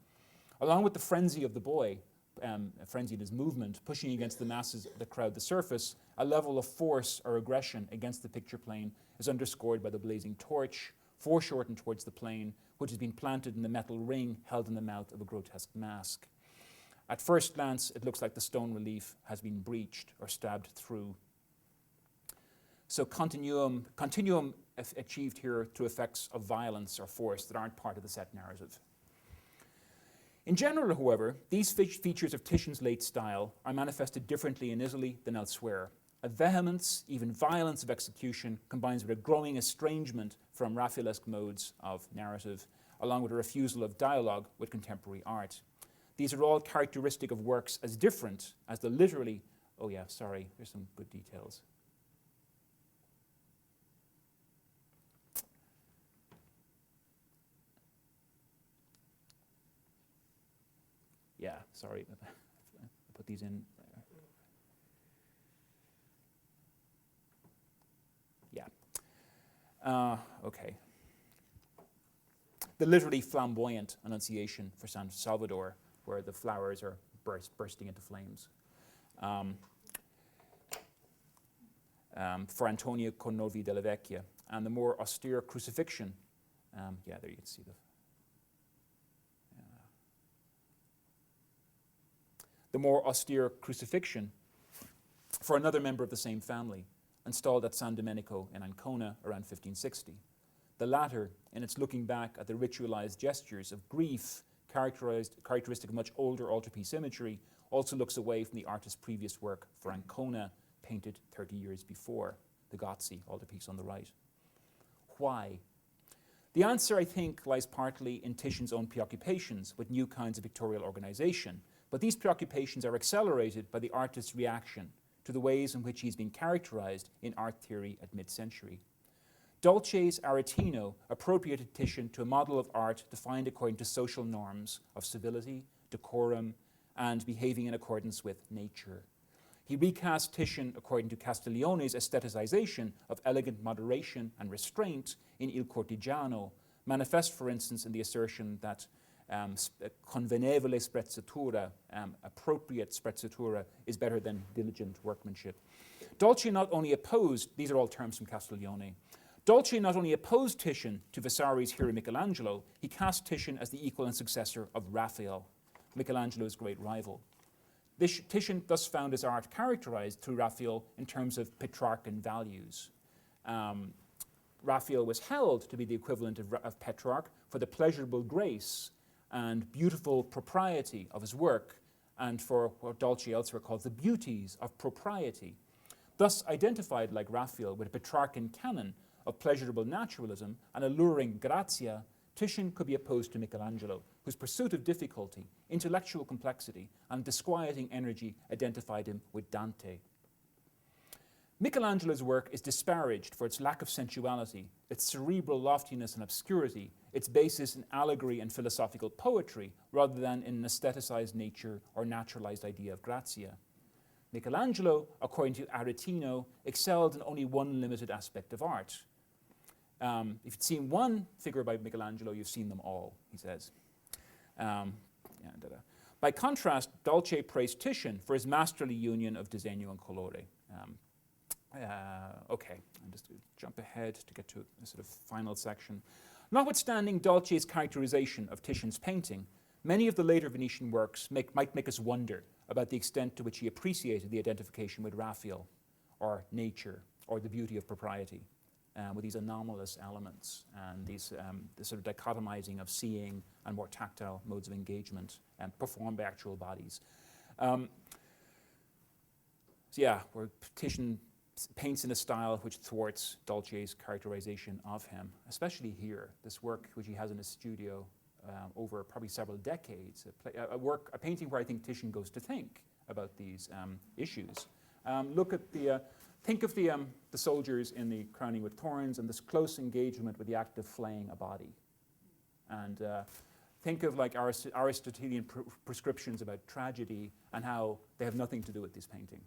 Along with the frenzy of the boy, frenzy in his movement, pushing against the masses that crowd the surface, a level of force or aggression against the picture plane is underscored by the blazing torch, foreshortened towards the plane, which has been planted in the metal ring held in the mouth of a grotesque mask. At first glance, it looks like the stone relief has been breached or stabbed through. So continuum achieved here through effects of violence or force that aren't part of the set narrative. In general, however, these features of Titian's late style are manifested differently in Italy than elsewhere. A vehemence, even violence of execution, combines with a growing estrangement from Raphaelesque modes of narrative, along with a refusal of dialogue with contemporary art. These are all characteristic of works as different as the literally, oh yeah, sorry, there's some good details. Yeah, sorry, I put these in. Yeah. Okay. The literally flamboyant Annunciation for San Salvador, where the flowers are bursting into flames. For Antonio Cornovi della Vecchia, and the more austere Crucifixion. Yeah, there you can see the more austere Crucifixion for another member of the same family, installed at San Domenico in Ancona around 1560. The latter, in its looking back at the ritualized gestures of grief characteristic of much older altarpiece imagery, also looks away from the artist's previous work for Ancona, painted 30 years before, the Gozzi altarpiece on the right. Why? The answer, I think, lies partly in Titian's own preoccupations with new kinds of pictorial organization, but these preoccupations are accelerated by the artist's reaction to the ways in which he's been characterized in art theory at mid-century. Dolce's Aretino appropriated Titian to a model of art defined according to social norms of civility, decorum, and behaving in accordance with nature. He recast Titian according to Castiglione's aestheticization of elegant moderation and restraint in Il Cortigiano, manifest, for instance, in the assertion that convenevole sprezzatura, appropriate sprezzatura, is better than diligent workmanship. Dolce not only opposed, these are all terms from Castiglione, Dolce not only opposed Titian to Vasari's hero Michelangelo, he cast Titian as the equal and successor of Raphael, Michelangelo's great rival. Titian thus found his art characterized through Raphael in terms of Petrarchan values. Raphael was held to be the equivalent of Petrarch for the pleasurable grace and beautiful propriety of his work, and for what Dolce elsewhere calls the beauties of propriety. Thus identified, like Raphael, with a Petrarchan canon of pleasurable naturalism and alluring grazia, Titian could be opposed to Michelangelo, whose pursuit of difficulty, intellectual complexity, and disquieting energy identified him with Dante. Michelangelo's work is disparaged for its lack of sensuality, its cerebral loftiness and obscurity, its basis in allegory and philosophical poetry, rather than in an aestheticized nature or naturalized idea of grazia. Michelangelo, according to Aretino, excelled in only one limited aspect of art. If you've seen one figure by Michelangelo, you've seen them all, he says. By contrast, Dolce praised Titian for his masterly union of disegno and colore. Okay, I'll just jump ahead to get to the sort of final section. Notwithstanding Dolce's characterization of Titian's painting, many of the later Venetian works might make us wonder about the extent to which he appreciated the identification with Raphael, or nature, or the beauty of propriety, with these anomalous elements and these the sort of dichotomizing of seeing and more tactile modes of engagement performed by actual bodies. So yeah, where Titian paints in a style which thwarts Dolce's characterization of him, especially here, this work which he has in his studio over probably several decades, a painting where I think Titian goes to think about these issues. Look at think of the soldiers in the Crowning with Thorns and this close engagement with the act of flaying a body. And think of like Aristotelian prescriptions about tragedy and how they have nothing to do with this painting.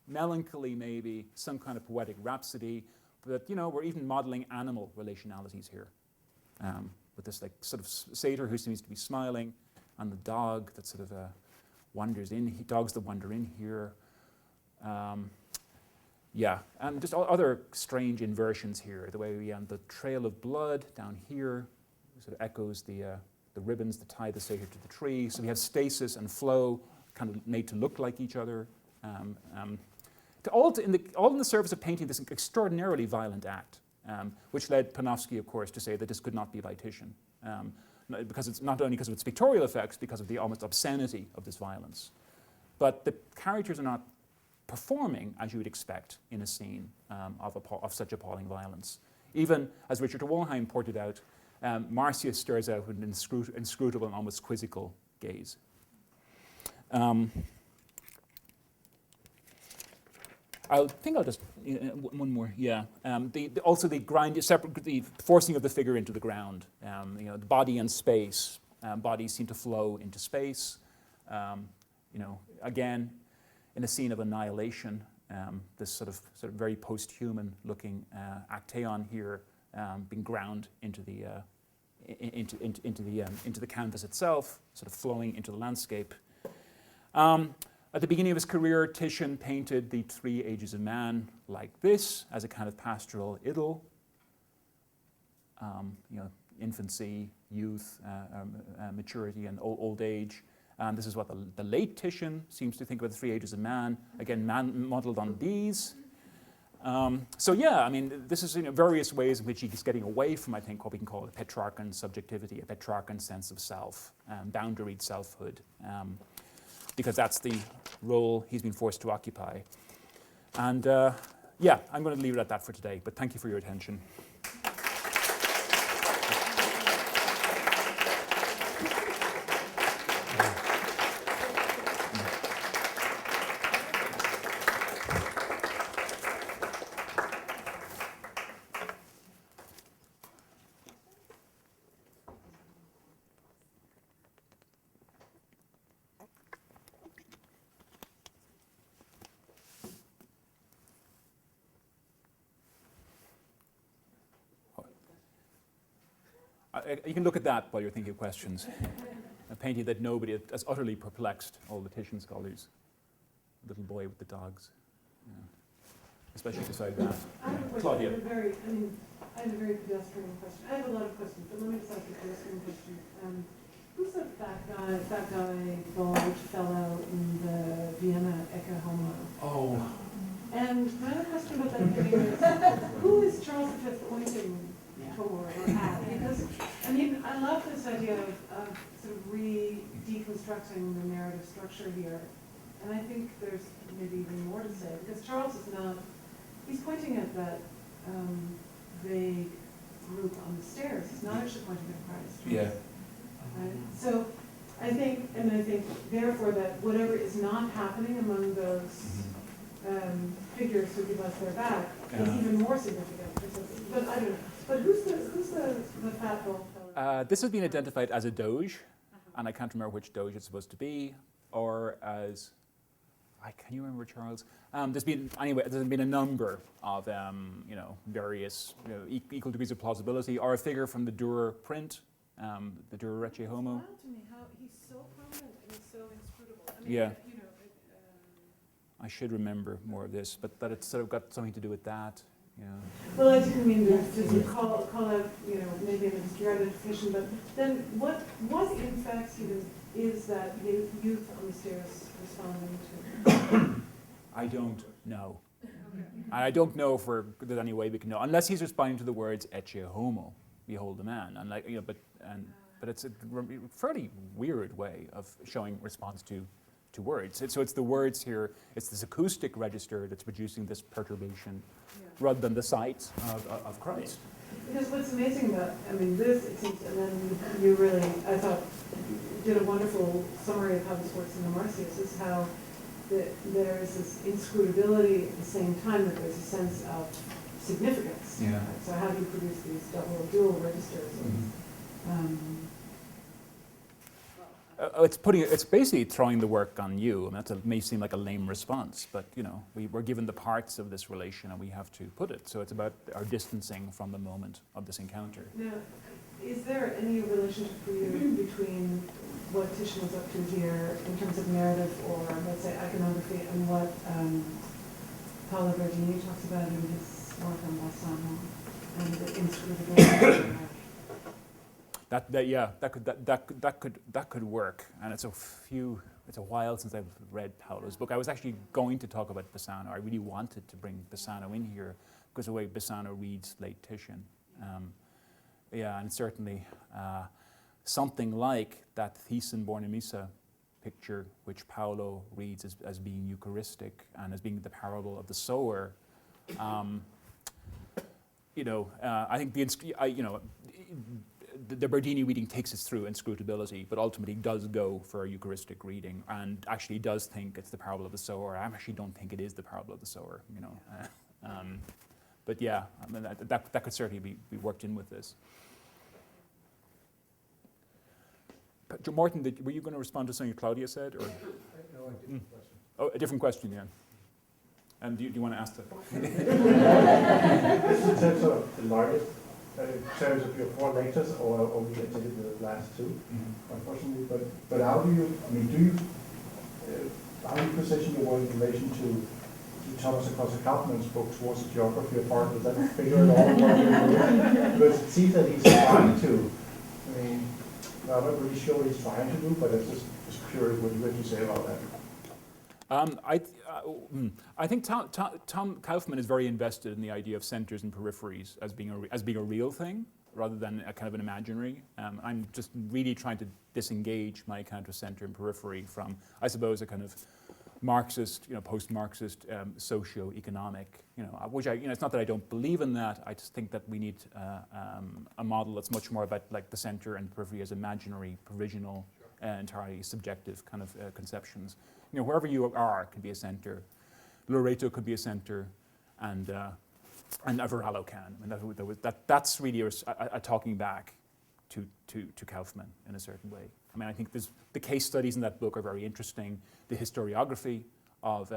Melancholy, maybe, some kind of poetic rhapsody, but we're even modeling animal relationalities here. With this like sort of satyr who seems to be smiling, and the dog that sort of wanders in, dogs that wander in here. And just other strange inversions here. The way the trail of blood down here sort of echoes the ribbons that tie the satyr to the tree. So we have stasis and flow kind of made to look like each other. All in the service of painting this extraordinarily violent act, which led Panofsky, of course, to say that this could not be by Titian, because it's not only because of its pictorial effects, because of the almost obscenity of this violence. But the characters are not performing as you would expect in a scene of such appalling violence. Even, as Richard de Wolheim pointed out, Marcius stares out with an inscrutable and almost quizzical gaze. I think I'll just one more. Yeah. Also the forcing of the figure into the ground. The body and space. Bodies seem to flow into space. Again, in a scene of annihilation, this sort of very post-human looking acteon here being ground into the canvas itself, sort of flowing into the landscape. At the beginning of his career, Titian painted the 3 ages of man like this, as a kind of pastoral idyll. Infancy, youth, maturity, and old age. This is what the late Titian seems to think about the 3 ages of man. Again, modeled on these. This is various ways in which he's getting away from, I think, what we can call a Petrarchan subjectivity, a Petrarchan sense of self, boundaried selfhood. Because that's the role he's been forced to occupy. And I'm going to leave it at that for today, but thank you for your attention. You can look at that while you're thinking of questions. A painting that nobody has utterly perplexed all the Titian scholars. Little boy with the dogs. Yeah. Especially beside that. I have a question. Claudia. I have a very pedestrian question. I have a lot of questions, but let me just ask a pedestrian question. Who's the fat guy, bald fellow in the Vienna Ecce Homo? Oh. And my other question about that painting is, who is Charles V pointing toward or at? Because, I mean, I love this idea of sort of deconstructing the narrative structure here. And I think there's maybe even more to say, because Charles is not, he's pointing at that vague group on the stairs. He's not actually pointing at Christ. Yeah. Right? So I think therefore that whatever is not happening among those figures who give us their back is even more significant. But I don't know. But who's the fat bald fellow? This has been identified as a doge, and I can't remember which doge it's supposed to be, or as, can you remember, Charles? There's been a number of various equal degrees of plausibility, or a figure from the Dürer print, the Dürer Ecce Homo. It's wild to me how he's so prominent and he's so inscrutable. I mean, Yeah. I should remember more of this, but that it's sort of got something to do with that. Yeah. Well, I didn't mean to call out, maybe an obscure identification, but then what in fact, Stephen, is that youth on the stairs responding to? I don't know. Okay. I don't know if there's any way we can know, unless he's responding to the words "Ecce Homo," behold the man, and but it's a fairly weird way of showing response to words. So it's the words here. It's this acoustic register that's producing this perturbation, rather than the sight of Christ. Because what's amazing about, this, it seems, and then you really, I thought, did a wonderful summary of how this works in the Marcius, is how there is this inscrutability at the same time that there's a sense of significance. Yeah. Right? So how do you produce these dual registers? It's basically throwing the work on you, and that may seem like a lame response, but we're given the parts of this relation and we have to put it. So it's about our distancing from the moment of this encounter. Now, is there any relationship for you between what Titian was up to here in terms of narrative or, let's say, iconography, and what Paolo Verdini talks about in his work on Bassano and the inscrutability? That could work, and it's a while since I've read Paolo's book. I was actually going to talk about Bassano. I really wanted to bring Bassano in here because of the way Bassano reads late Titian. And certainly something like that Thiessen born in Missa picture, which Paolo reads as being Eucharistic and as being the parable of the sower. I think the Berdini reading takes us through inscrutability, but ultimately does go for a Eucharistic reading and actually does think it's the parable of the sower. I actually don't think it is the parable of the sower, but yeah, that could certainly be worked in with this. Martin, were you going to respond to something Claudia said? Or? No, a different question. Oh, a different question, yeah. And do you want to ask that? In terms of the largest, in terms of your 4 lectures, or we attended the last 2, unfortunately, but how do you position your work in relation to Thomas and Kaufmann's book Towards the Geography of Art? Does that figure at all in what you're doing? Because it seems that he's trying to, I'm not really sure what he's trying to do, but it's just curious what you have to say about that. I think Tom Kaufmann is very invested in the idea of centers and peripheries as being a real thing rather than a kind of an imaginary. I'm just really trying to disengage my account of center and periphery from, I suppose, a kind of Marxist, post-Marxist socio-economic, which it's not that I don't believe in that. I just think that we need a model that's much more about like the center and periphery as imaginary, provisional, entirely subjective kind of conceptions. Wherever you are can be a center. Loreto could be a center, and Averallo can. That's really a talking back to Kaufmann in a certain way. I think the case studies in that book are very interesting. The historiography of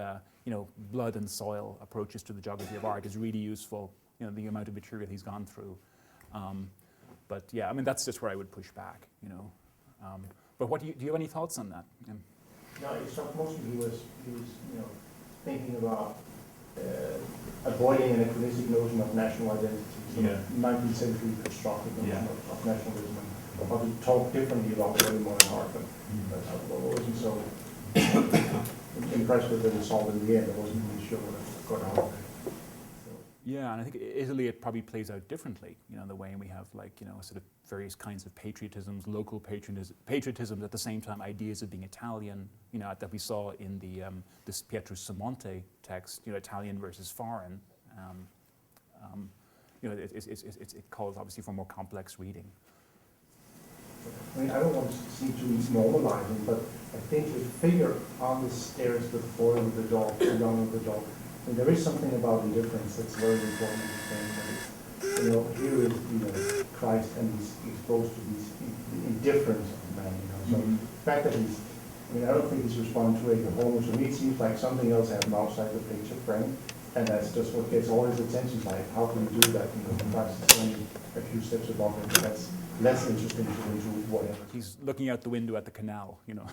blood and soil approaches to the geography of art is really useful. The amount of material he's gone through. But yeah, I mean, that's just where I would push back, you know. But what do you have any thoughts on that? No, it struck mostly he was thinking about avoiding an anachronistic notion of national identity, sort of 19th century constructed notion of nationalism, and how to talk differently about early modern art. But I wasn't so impressed with the result in the end. I wasn't really sure what got out of it. Yeah, and I think Italy, it probably plays out differently, you know, the way we have, like, you know, sort of various kinds of patriotisms, local patriotism, at the same time ideas of being Italian, you know, that we saw in the this Pietro Monte text, you know, Italian versus foreign. You know, it calls obviously for more complex reading. I mean, I don't want to seem to be normalizing, but I think the figure on the stairs with the boy with the dog, the young with the dog, I mean, there is something about indifference that's very important to understand. You know, here is Christ, and he's exposed to the indifference of the man. You know, so the fact that he's, I mean, I don't think he's responding to a homo. To me, it seems like something else happened outside the picture frame, and that's just what gets all his attention. Like, how can you do that? You know, Christ is only a few steps above him. That's less interesting to whatever. He's looking out the window at the canal, you know.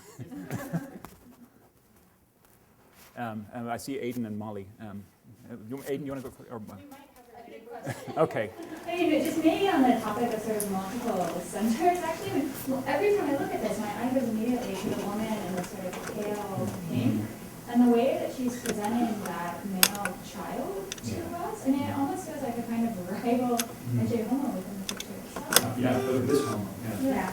And I see Aidan and Molly. Aidan, you want to go? Or, okay. Just maybe on the topic of sort of multiple centers, actually, every time I look at this, my eye goes immediately to the woman in the sort of pale pink, and the way that she's presenting that male child to us, and it almost feels like a kind of rival actually homo within the picture itself. Yeah, look at this homo. Yeah.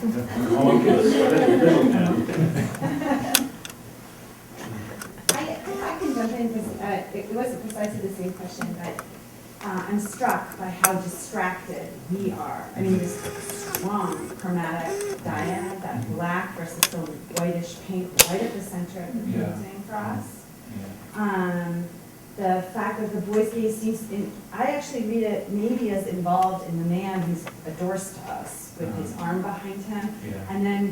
I can jump in because it wasn't precisely the same question, but I'm struck by how distracted we are. I mean, this strong chromatic diad, that black versus the whitish paint right at the center of the painting for us. The fact that the boy's gaze seems, I actually read it maybe as involved in the man who's adores to us with his arm behind him, and then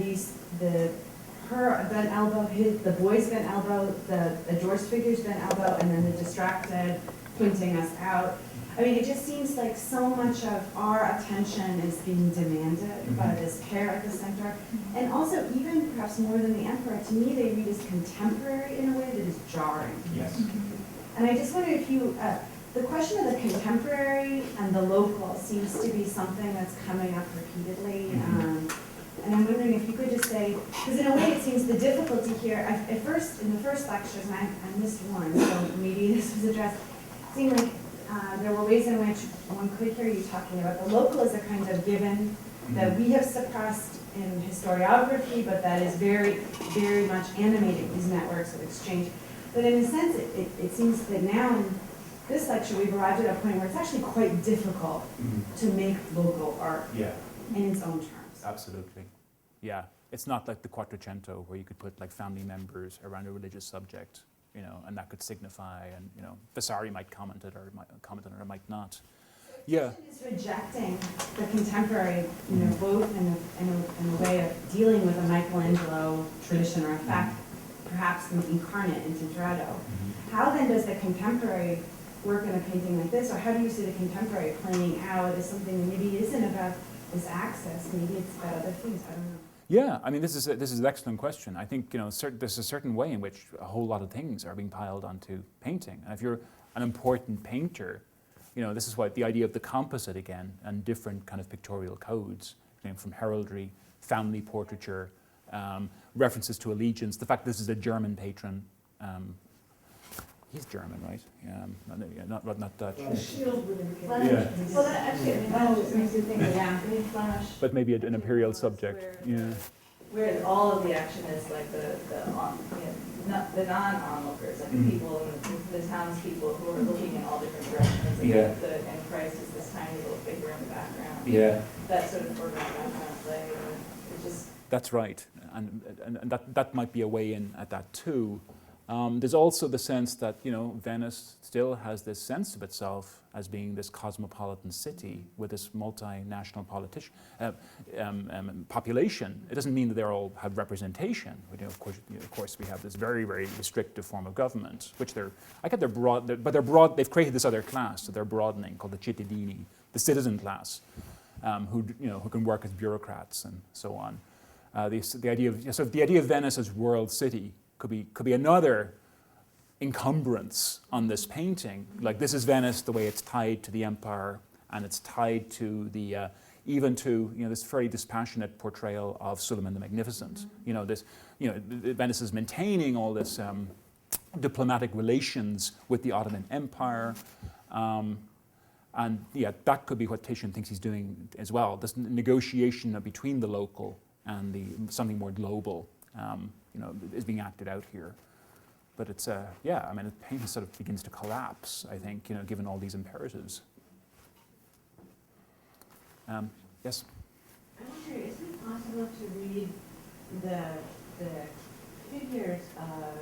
her bent elbow, the boy's bent elbow, the adorsed figure's bent elbow, and then the distracted pointing us out. I mean, it just seems like so much of our attention is being demanded by this pair at the center. And also, even perhaps more than the emperor, to me they read as contemporary in a way that is jarring. Yes. And I just wonder if you, the question of the contemporary and the local seems to be something that's coming up repeatedly. And I'm wondering if you could just say, because in a way it seems the difficulty here, at first, in the first lectures, and I missed one, so maybe this was addressed, it seemed like there were ways in which one could hear you talking about the local as a kind of given that we have suppressed in historiography, but that is very, very much animating these networks of exchange. But in a sense, it seems that now in this lecture, we've arrived at a point where it's actually quite difficult to make local art in its own terms. Absolutely. Yeah. It's not like the Quattrocento where you could put like family members around a religious subject, you know, and that could signify, and, you know, Vasari might comment on it or might not. Yeah. Is rejecting the contemporary, you know, both in a way of dealing with a Michelangelo tradition, or in fact, perhaps incarnate in Tintoretto. How then does the contemporary work in a painting like this, or how do you see the contemporary playing out as something that maybe isn't about this access, maybe it's about other things, I don't know. Yeah, I mean, this is an excellent question. I think, you know, there's a certain way in which a whole lot of things are being piled onto painting. And if you're an important painter, you know, this is why the idea of the composite again, and different kind of pictorial codes, you know, from heraldry, family portraiture, references to allegiance, the fact that this is a German patron. He's German, right? Yeah, not Dutch. Well, that actually, I mean, that just makes you think of Flash. But maybe an imperial subject. Where all of the action is like the non-onlookers, like the people, the townspeople who are looking in all different directions. And Christ is this tiny little figure in the background. Yeah. That sort of foreground background play. It just. That's right, and that might be a way in at that too. There's also the sense that, you know, Venice still has this sense of itself as being this cosmopolitan city with this multinational population. It doesn't mean that they all have representation. You know, of course, we have this very, very restrictive form of government, which they're broad. They've created this other class that they're broadening called the cittadini, the citizen class. who can work as bureaucrats and so on. The idea of Venice as world city could be another encumbrance on this painting. Like, this is Venice, the way it's tied to the empire, and it's tied to the even to this very dispassionate portrayal of Suleiman the Magnificent. Venice is maintaining all this diplomatic relations with the Ottoman Empire, and that could be what Titian thinks he's doing as well. This negotiation between the local and something more global, is being acted out here. But it's the painting sort of begins to collapse, I think, given all these imperatives. Yes? I wonder, is it possible to read the figures of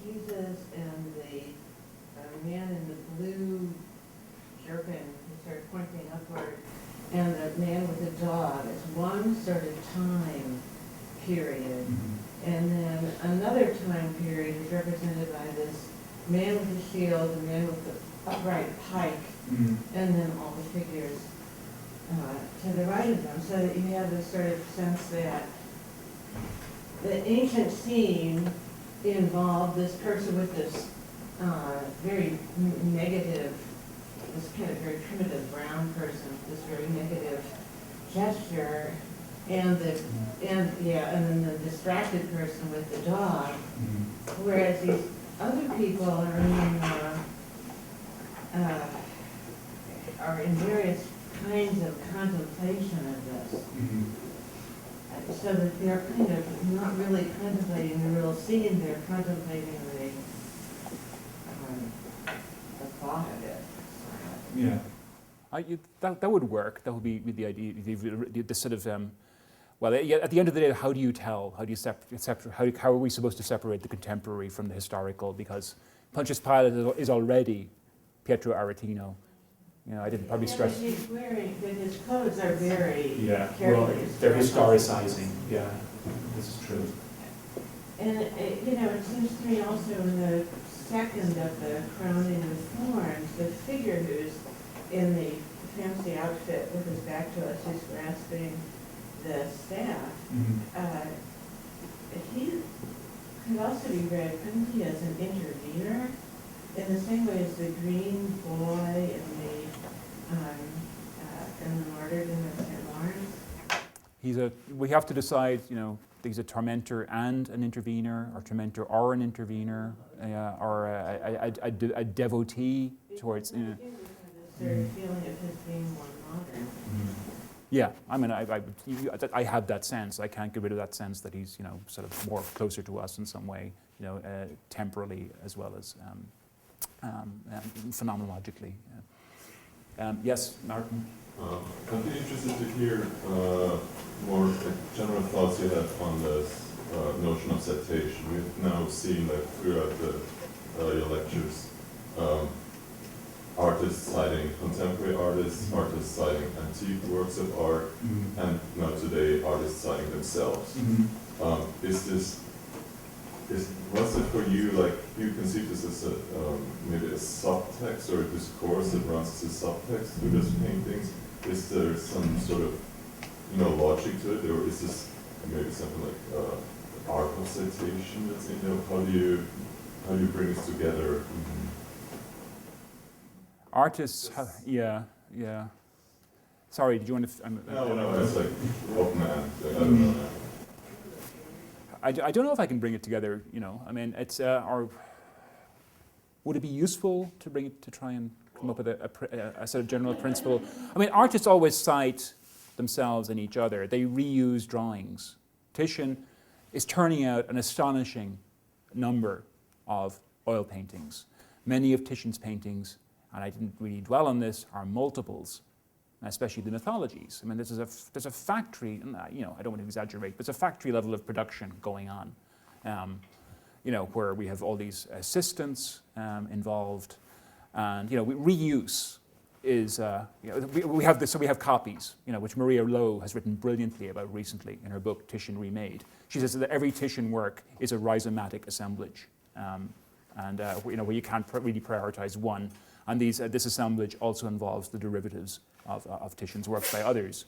Jesus and the man in the blue jerkin who started pointing upward, and the man with the dog as one sort of time period, and then another time period is represented by this man with the shield, the man with the upright pike, and then all the figures to the right of them, so that you have this sort of sense that the ancient scene involved this person with this very negative, this kind of very primitive brown person, this very negative gesture, and then the distracted person with the dog, whereas these other people are in various kinds of contemplation of this. So that they're kind of not really contemplating the real scene, they're contemplating the thought of it. Yeah. That would work. That would be the idea, the sort of, at the end of the day, how do you tell? How do you separate? How are we supposed to separate the contemporary from the historical? Because Pontius Pilate is already Pietro Aretino. I didn't probably stress. But he's wearing, but his clothes are very carefully. They're historicizing. Yeah, this is true. And it seems to me also in the second of the crowning with thorns, the figure who's in the fancy outfit with his back to us, who's grasping the staff, he could also be read, couldn't he, as an intervener, in the same way as the green boy in the martyrdom of St. Lawrence? We have to decide, he's a tormentor and an intervener, or tormentor or an intervener, or a devotee towards. Sort of feeling of his being more modern. Yeah, I have that sense. I can't get rid of that sense that he's, sort of more closer to us in some way, temporally as well as phenomenologically. Yes, Martin? I'd be interested to hear more general thoughts you have on this notion of citation. We've now seen that throughout your lectures, artists citing contemporary artists, artists citing antique works of art, and now today artists citing themselves. Was it for you, like, you conceive this as maybe a subtext or a discourse that runs as a subtext through these paintings? Is there some sort of, logic to it, or is this maybe something like art of citation that's in there? How do you bring this together? Artists, yeah. Sorry, did you want to? No, it's like open end. I don't know. I don't know if I can bring it together. It's would it be useful to try and come up with a sort of general principle? Artists always cite themselves and each other. They reuse drawings. Titian is turning out an astonishing number of oil paintings. Many of Titian's paintings, and I didn't really dwell on this, are multiples, especially the mythologies. There's a factory, I don't want to exaggerate, but it's a factory level of production going on, where we have all these assistants involved, and reuse is we have this. So we have copies, which Maria Lowe has written brilliantly about recently in her book Titian Remade. She says that every Titian work is a rhizomatic assemblage, where you can't really prioritize one. And this assemblage also involves the derivatives of Titian's works by others.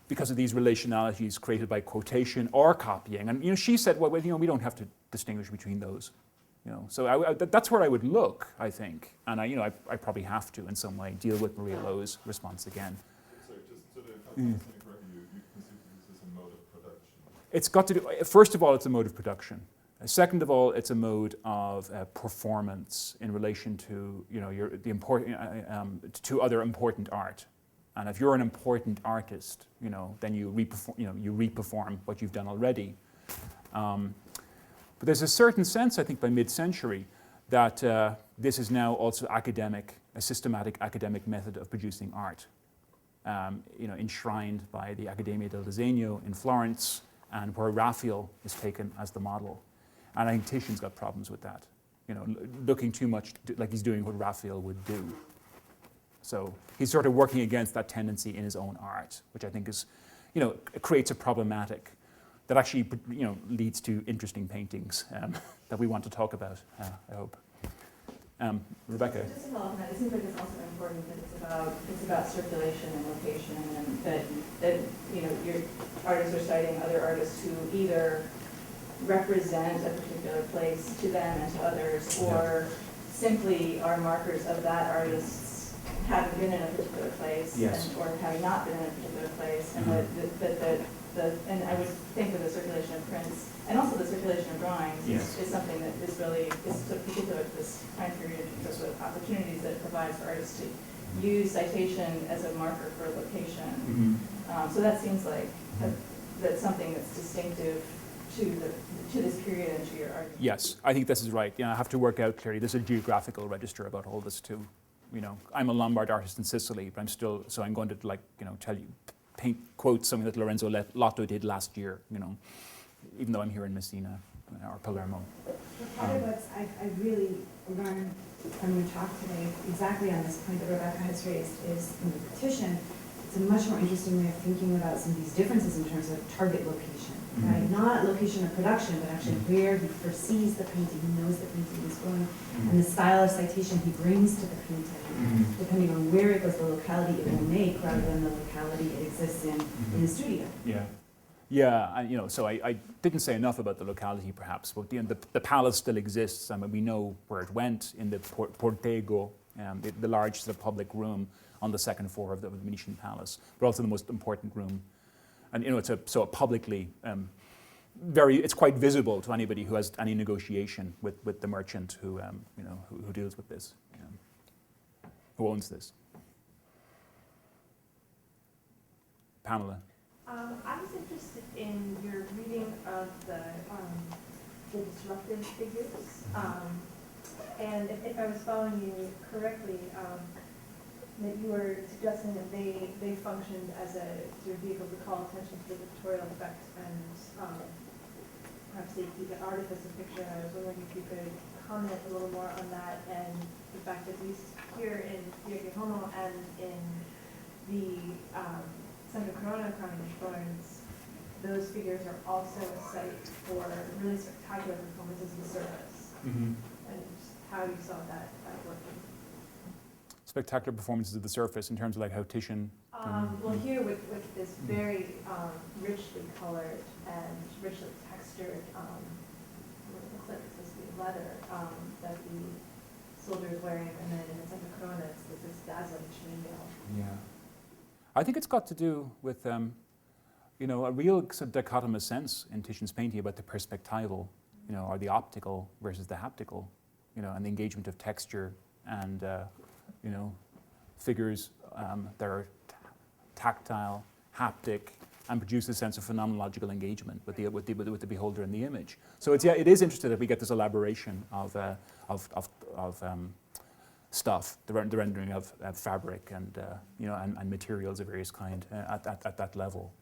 Because of these relationalities created by quotation or copying. And she said, well, we don't have to distinguish between those. So that's where I would look, I think. And I probably have to, in some way, deal with Maria Lowe's response again. Sorry, just so that if I'm understanding correctly, you consider this as a mode of production? It's got to do, first of all, it's a mode of production. Second of all, it's a mode of performance in relation to, to other important art. And if you're an important artist, then you re-perform what you've done already. But there's a certain sense, I think, by mid-century that this is now also a systematic academic method of producing art, enshrined by the Accademia del Disegno in Florence, and where Raphael is taken as the model. And I think Titian's got problems with that, looking too much like he's doing what Raphael would do. So he's sort of working against that tendency in his own art, which I think is, creates a problematic that actually, leads to interesting paintings that we want to talk about, I hope. Rebecca? Just to follow up on that, it seems like it's also important that it's about circulation and location, and that your artists are citing other artists who either represent a particular place to them and to others, or simply are markers of that artist's having been in a particular place, or having not been in a particular place, and and I would think of the circulation of prints and also the circulation of drawings is something that is really so particular to this time period in terms of opportunities that it provides for artists to use citation as a marker for location. So that seems like that's something that's distinctive to this period and to your argument. Yes, I think this is right. I have to work out clearly. There's a geographical register about all this too. I'm a Lombard artist in Sicily, but I'm going to tell you, quote something that Lorenzo Lotto did last year, even though I'm here in Messina or Palermo. Part of what I really learned from your talk today, exactly on this point that Rebecca has raised, is in the petition, it's a much more interesting way of thinking about some of these differences in terms of target location, right? Not location of production, but actually where he foresees the painting, he knows the painting is going, and the style of citation he brings to the painting, depending on where it goes, the locality it will make, rather than the locality it exists in the studio. Yeah, and so I didn't say enough about the locality, perhaps, but the palace still exists. I mean, we know where it went in the Portego, the large sort of public room on the second floor of the Venetian palace, but also the most important room. And it's a publicly it's quite visible to anybody who has any negotiation with the merchant who deals with this, who owns this. Pamela. I was interested in your reading of the disruptive figures, and if I was following you correctly, that you were suggesting that they functioned as a sort of vehicle to call attention to the pictorial effect and perhaps the artifice of picture. I was wondering if you could comment a little more on that and the fact that at least here in Homo and in the Santa Corona Crowning Thorns, those figures are also a site for really spectacular performances of the surface, and how you saw that working. Spectacular performances of the surface in terms of like how Titian. Well, here with this very richly colored and richly textured, what it looks like it's supposed to be leather that the soldier is wearing, and then in Santa Corona it's this dazzling chainmail. Yeah. I think it's got to do with, a real sort of dichotomous sense in Titian's painting about the perspectival, or the optical versus the haptical, and the engagement of texture and, figures that are tactile, haptic, and produce a sense of phenomenological engagement with the beholder and the image. So it is interesting that we get this elaboration of stuff, the rendering of fabric and and materials of various kind at that level,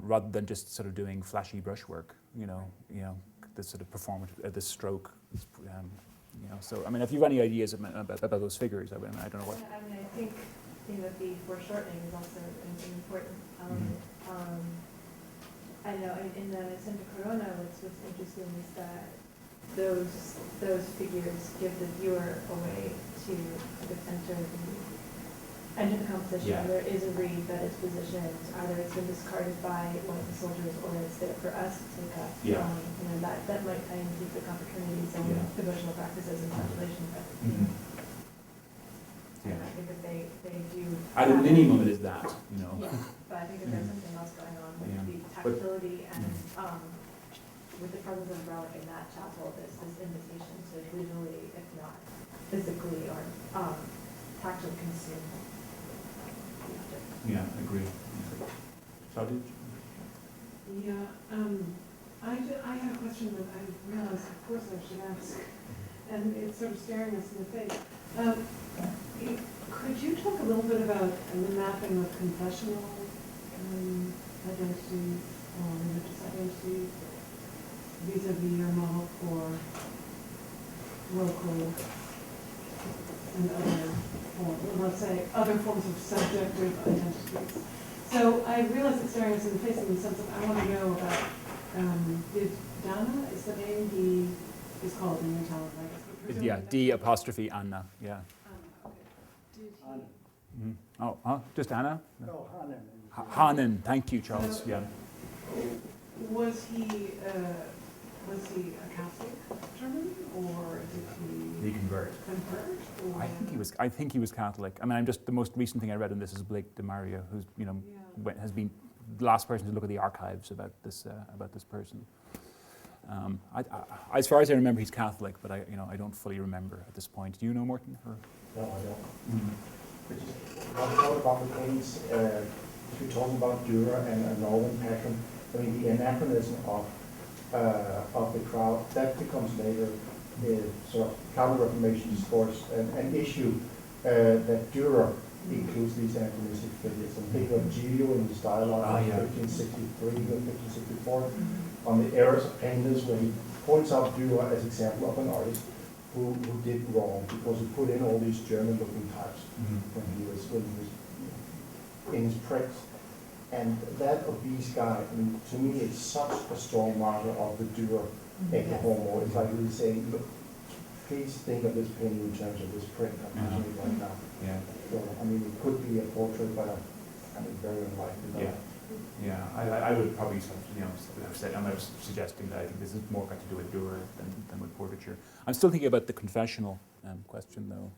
rather than just sort of doing flashy brushwork, this sort of performative, this stroke, So I mean, if you have any ideas about those figures, I don't know what. I think the foreshortening is also an important element. I know in the Santa Corona, what's interesting is that those figures give the viewer a way to sort of enter the composition. Yeah. There is a reed that is positioned, either it's been discarded by one of the soldiers or it's there for us to take up. Yeah. That might tie into the confraternity's own Yeah. devotional practices and translation, but Yeah. and I think that they do. At a minimum, it is that, you know. Yeah, but I think that there's something else going on with Yeah. the tactility and with the presence of umbrella in that chapel, there's this invitation to visually, if not physically or tactily consume the object. Yeah, I agree. Yeah. So did Yeah, I had a question that I realized, of course, I should ask, and it's sort of staring us in the face. Could you talk a little bit about the mapping of confessional identity or religious identity vis-a-vis your model for local and other forms, let's say other forms of subjective identities? So I realize it's staring us in the face in the sense that I want to know about, did Dana, is the name he is called in your talent, I guess? but presumably Yeah, that's- D apostrophe Anna, yeah. Okay. Did he? Mhm. Oh, just Anna? No, Hanen. Hanen, thank you, Charles, yeah. Was he a Catholic German, or did he convert? convert? Or? I think he was Catholic. I mean, the most recent thing I read on this is Blake DeMaria, who's, has been the last person to look at the archives about this person. As far as I remember, he's Catholic, but I don't fully remember at this point. Do you know, Morton? Or? No, I don't. What about the paintings? If you're talking about Dürer and a northern pattern, I mean, the anachronism of the crowd, that becomes later sort of counter-Reformation discourse, an issue that Dürer includes these anachronistic figures. And think of Gilio in his dialogue of 1563 and 1564 on the errors of painters, where he points out Dürer as example of an artist who did wrong because he put in all these German-looking types when he was in his prints. And that obese guy, I mean, to me, it's such a strong marker of the Dürer ecce homo. It's like really saying, look, please think of this painting in terms of this print I'm using it right now. Yeah. So, I mean, it could be a portrait, but I mean, very unlikely. Yeah. Yeah, I would probably have said, I was suggesting that I think this is more got to do with Dürer than with portraiture. I'm still thinking about the confessional question, though,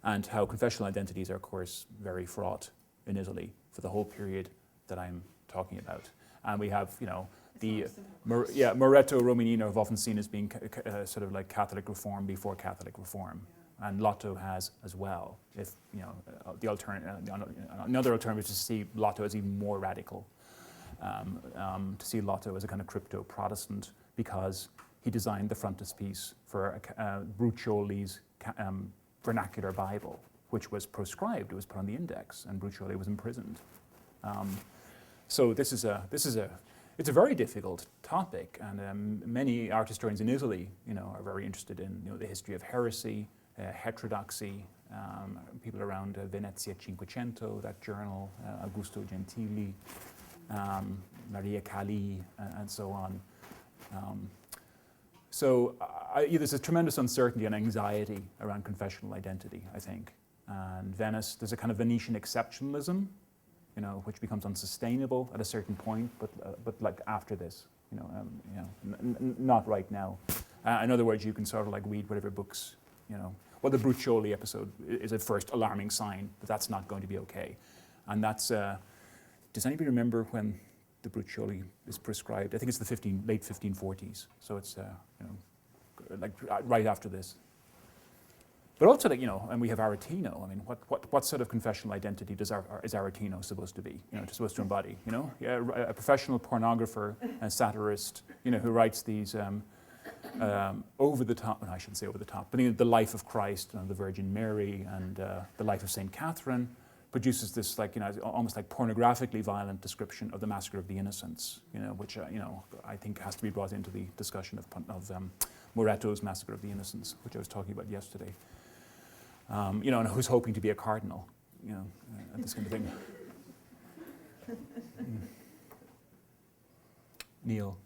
and how confessional identities are, of course, very fraught in Italy for the whole period that I'm talking about. And we have, Moretto, Romanino have often seen as being sort of like Catholic reform before Catholic reform. And Lotto has as well. If another alternative is to see Lotto as even more radical, to see Lotto as a kind of crypto-Protestant, because he designed the frontispiece for Bruccioli's vernacular Bible, which was proscribed. It was put on the index, and Bruccioli was imprisoned. So it's a very difficult topic, and many art historians in Italy, are very interested in the history of heresy. Heterodoxy, people around Venezia Cinquecento, that journal, Augusto Gentili, Maria Calli, and so on. So there's a tremendous uncertainty and anxiety around confessional identity, I think. And Venice, there's a kind of Venetian exceptionalism, which becomes unsustainable at a certain point, but like after this, not right now. In other words, you can sort of like read whatever books, Well, the Bruccioli episode is a first alarming sign that that's not going to be okay. And that's, does anybody remember when the Bruccioli is prescribed? I think it's the late 1540s. So it's, like right after this. But also, and we have Aretino. I mean, what sort of confessional identity is Aretino supposed to be? Supposed to embody? A professional pornographer and satirist, who writes these over the top. I shouldn't say over the top, but the life of Christ and the Virgin Mary and the life of Saint Catherine produces this almost like pornographically violent description of the massacre of the innocents. Which I think has to be brought into the discussion of Moretto's massacre of the innocents, which I was talking about yesterday. And who's hoping to be a cardinal, and this kind of thing. Neil.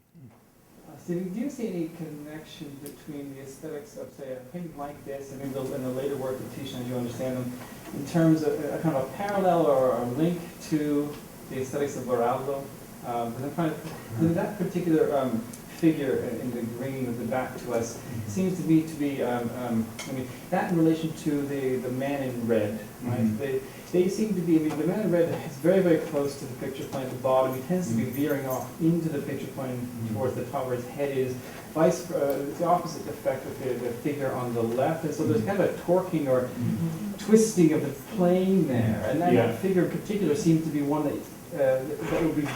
Stephen, do you see any connection between the aesthetics of, say, a painting like this and in the later work of Titian, as you understand them, in terms of a kind of a parallel or a link to the aesthetics of Baraldo? Because I'm trying to, that particular figure in the green with the back to us seems to be, I mean, that in relation to the man in red, right? They seem to be, I mean, the man in red is very, very close to the picture plane at the bottom. He tends to be veering off into the picture plane towards the top where his head is. It's the opposite effect with the figure on the left. And so there's kind of a torquing or twisting of the plane there. And that figure in particular seems to be one that would be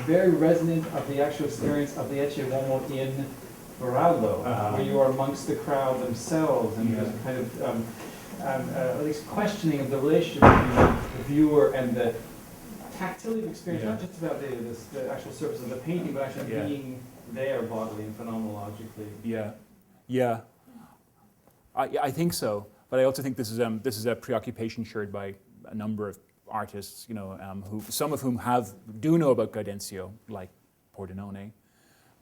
very resonant of the actual experience of the Ecce Uomo in Baraldo, where you are amongst the crowd themselves, and there's a kind of at least questioning of the relationship between the viewer and the tactility of experience, not just about the actual surface of the painting, but actually being there bodily and phenomenologically. Yeah. I think so, but I also think this is a preoccupation shared by a number of artists, you know, who some of whom do know about Gaudenzio, like Pordenone.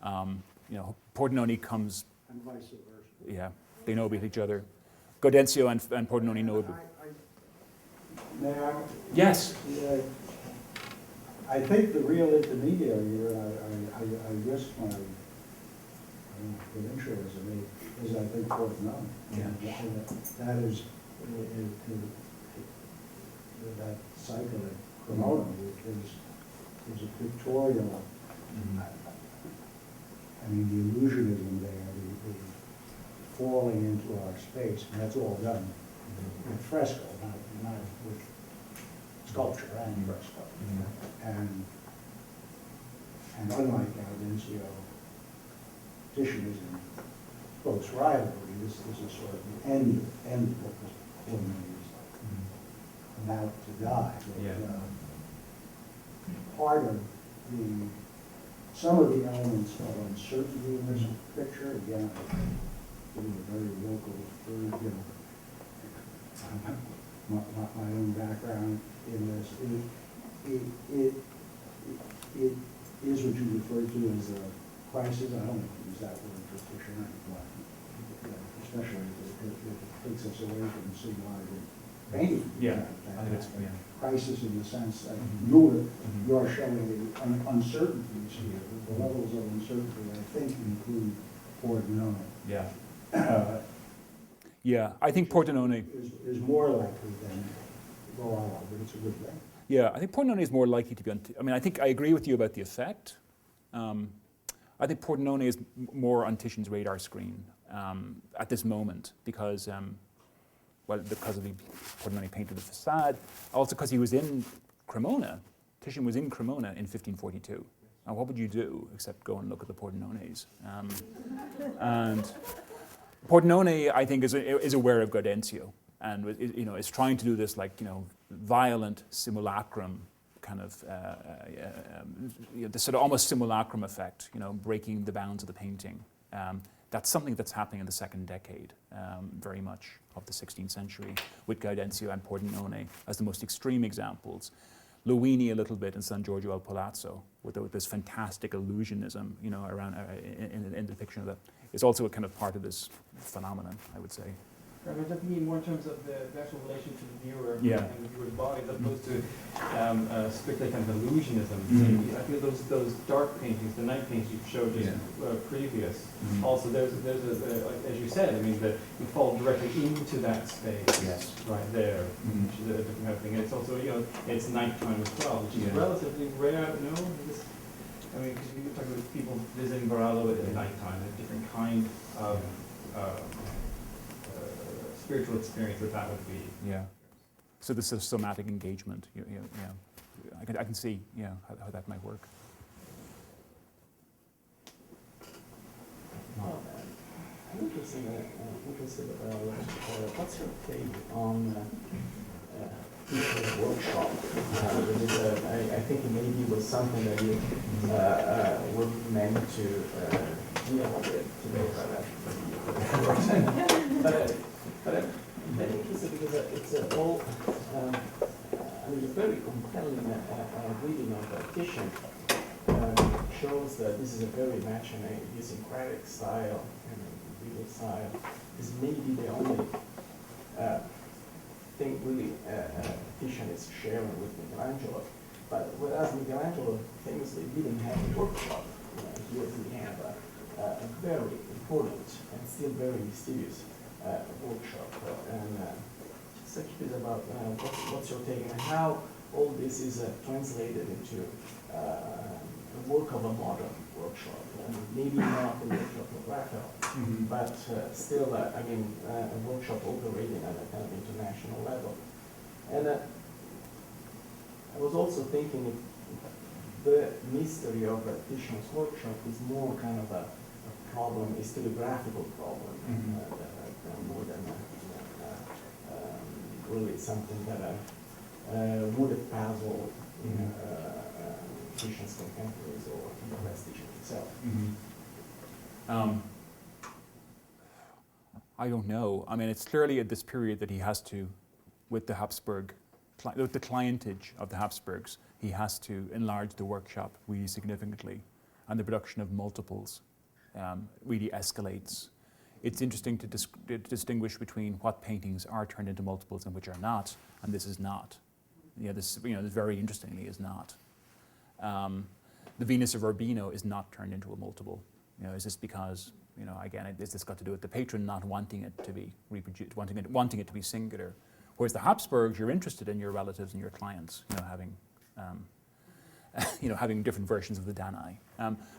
You know, Pordenone comes. And vice versa. Yeah, they know about each other. Gaudenzio and Pordenone know. May I? Yes. I think the real intermediary here, I risk my provincialism, is I think Pordenone. That is that cycle at Cremona is a pictorial. I mean, the illusionism there, the falling into our space, and that's all done with fresco, not with sculpture and fresco. And unlike Gaudenzio, Titian is in close rivalry. This is sort of the end of what the woman is about to die. Part of some of the elements of uncertainty in this picture, again, a very local, my own background in this, it is what you refer to as a crisis. I don't use that word for Titian, especially if it takes us away from the singularity of painting. I think it's crisis in the sense that you're showing the uncertainties here. The levels of uncertainty, I think, include Pordenone. I think Pordenone is more likely than Baraldo, but it's a good thing. Yeah, I think Pordenone is more likely to be I mean, I think I agree with you about the effect. I think Pordenone is more on Titian's radar screen at this moment because of the Pordenone painted the facade, also because he was in Cremona. Titian was in Cremona in 1542. Now, what would you do except go and look at the Pordenones? And Pordenone, I think, is aware of Gaudenzio and is trying to do this violent simulacrum kind of this sort of almost simulacrum effect, breaking the bounds of the painting. That's something that's happening in the second decade, very much of the 16th century, with Gaudenzio and Pordenone as the most extreme examples. Luini a little bit in San Giorgio al Palazzo with this fantastic illusionism, around in the depiction of that. It's also a kind of part of this phenomenon, I would say. I was thinking more in terms of the actual relation to the viewer and the viewer's body, as opposed to strictly kind of illusionism. I feel those dark paintings, the night paintings you showed just previous. Also, there's as you said, I mean, that you fall directly into that space right there, which is a different kind of thing. It's also, it's nighttime as well, which is relatively rare. I mean, because you're talking about people visiting Baraldo at nighttime, a different kind of spiritual experience that would be. Yeah. So this is somatic engagement. I can see how that might work. I'm interested what's your take on teacher's workshop? I think it maybe was something that you were meant to deal with today. But I'm very interested because it's a very compelling reading of Titian, shows that this is a very imaginary, idiosyncratic style and individual style. Is maybe the only thing really Titian is sharing with Michelangelo. But whereas Michelangelo famously didn't have a workshop, here we have a very important and still very mysterious workshop. Just curious about what's your take and how all this is translated into the work of a modern workshop. Maybe not the workshop of Raphael, but still, I mean, a workshop operating at a kind of international level. And I was also thinking if the mystery of Titian's workshop is more kind of a problem, a historiographical problem, more than really something that would have puzzled Titian's contemporaries or the rest Titian himself. I don't know. I mean, it's clearly at this period that he has to, with the Habsburg, with the clientage of the Habsburgs, he has to enlarge the workshop really significantly, and the production of multiples really escalates. It's interesting to distinguish between what paintings are turned into multiples and which are not, and this is not. This very interestingly is not. The Venus of Urbino is not turned into a multiple. Is this because, again, is this got to do with the patron not wanting it to be reproduced, wanting it to be singular? Whereas the Habsburgs, you're interested in your relatives and your clients, having having different versions of the Danae.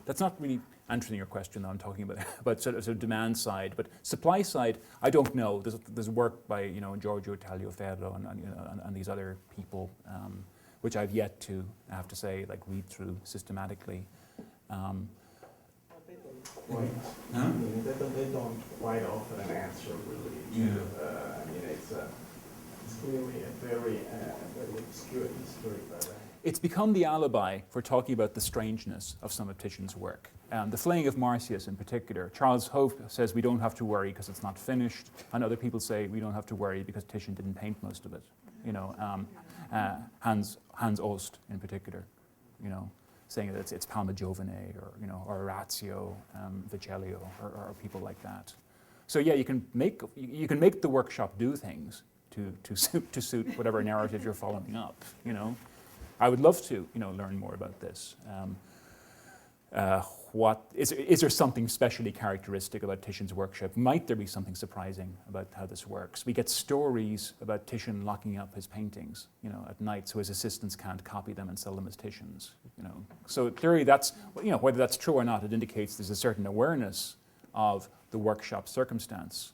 That's not really answering your question, though. I'm talking about sort of demand side, but supply side, I don't know. There's work by Giorgio Tagliaferro and these other people, which I've yet to, I have to say, read through systematically. They don't quite offer an answer really. It's clearly a very obscure history, but. It's become the alibi for talking about the strangeness of some of Titian's work. The Flaying of Marsyas in particular. Charles Hope says we don't have to worry because it's not finished, and other people say we don't have to worry because Titian didn't paint most of it. Hans Ost in particular, saying that it's Palma Giovane or Orazio Vecellio or people like that. So yeah, you can make the workshop do things to suit whatever narrative you're following up. I would love to, learn more about this. Is there something specially characteristic about Titian's workshop? Might there be something surprising about how this works? We get stories about Titian locking up his paintings, at night, so his assistants can't copy them and sell them as Titian's. So clearly, that's whether that's true or not, it indicates there's a certain awareness of the workshop circumstance.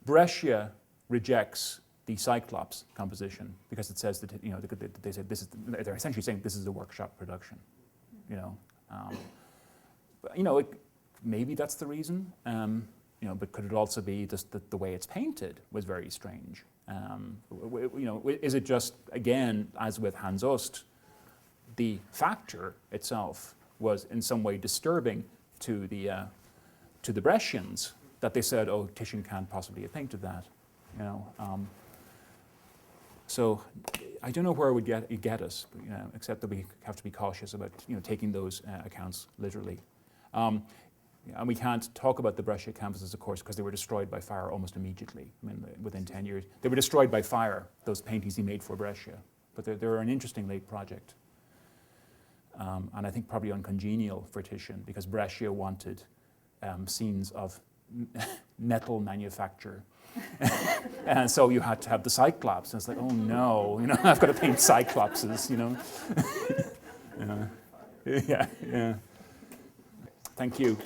Brescia rejects the Cyclops composition because it says that they said they're essentially saying this is the workshop production, maybe that's the reason, but could it also be just that the way it's painted was very strange? Is it just, again, as with Hans Ost, the factor itself was in some way disturbing to the Brescians that they said, oh, Titian can't possibly have painted that, So I don't know where it would get us, except that we have to be cautious about taking those accounts literally. And we can't talk about the Brescia campuses, of course, because they were destroyed by fire almost immediately. Within 10 years, they were destroyed by fire. Those paintings he made for Brescia, but they're an interesting late project, and I think probably uncongenial for Titian because Brescia wanted scenes of metal manufacture. And so you had to have the Cyclops. And it's like, oh no, I've got to paint Cyclopses, Yeah. Thank you.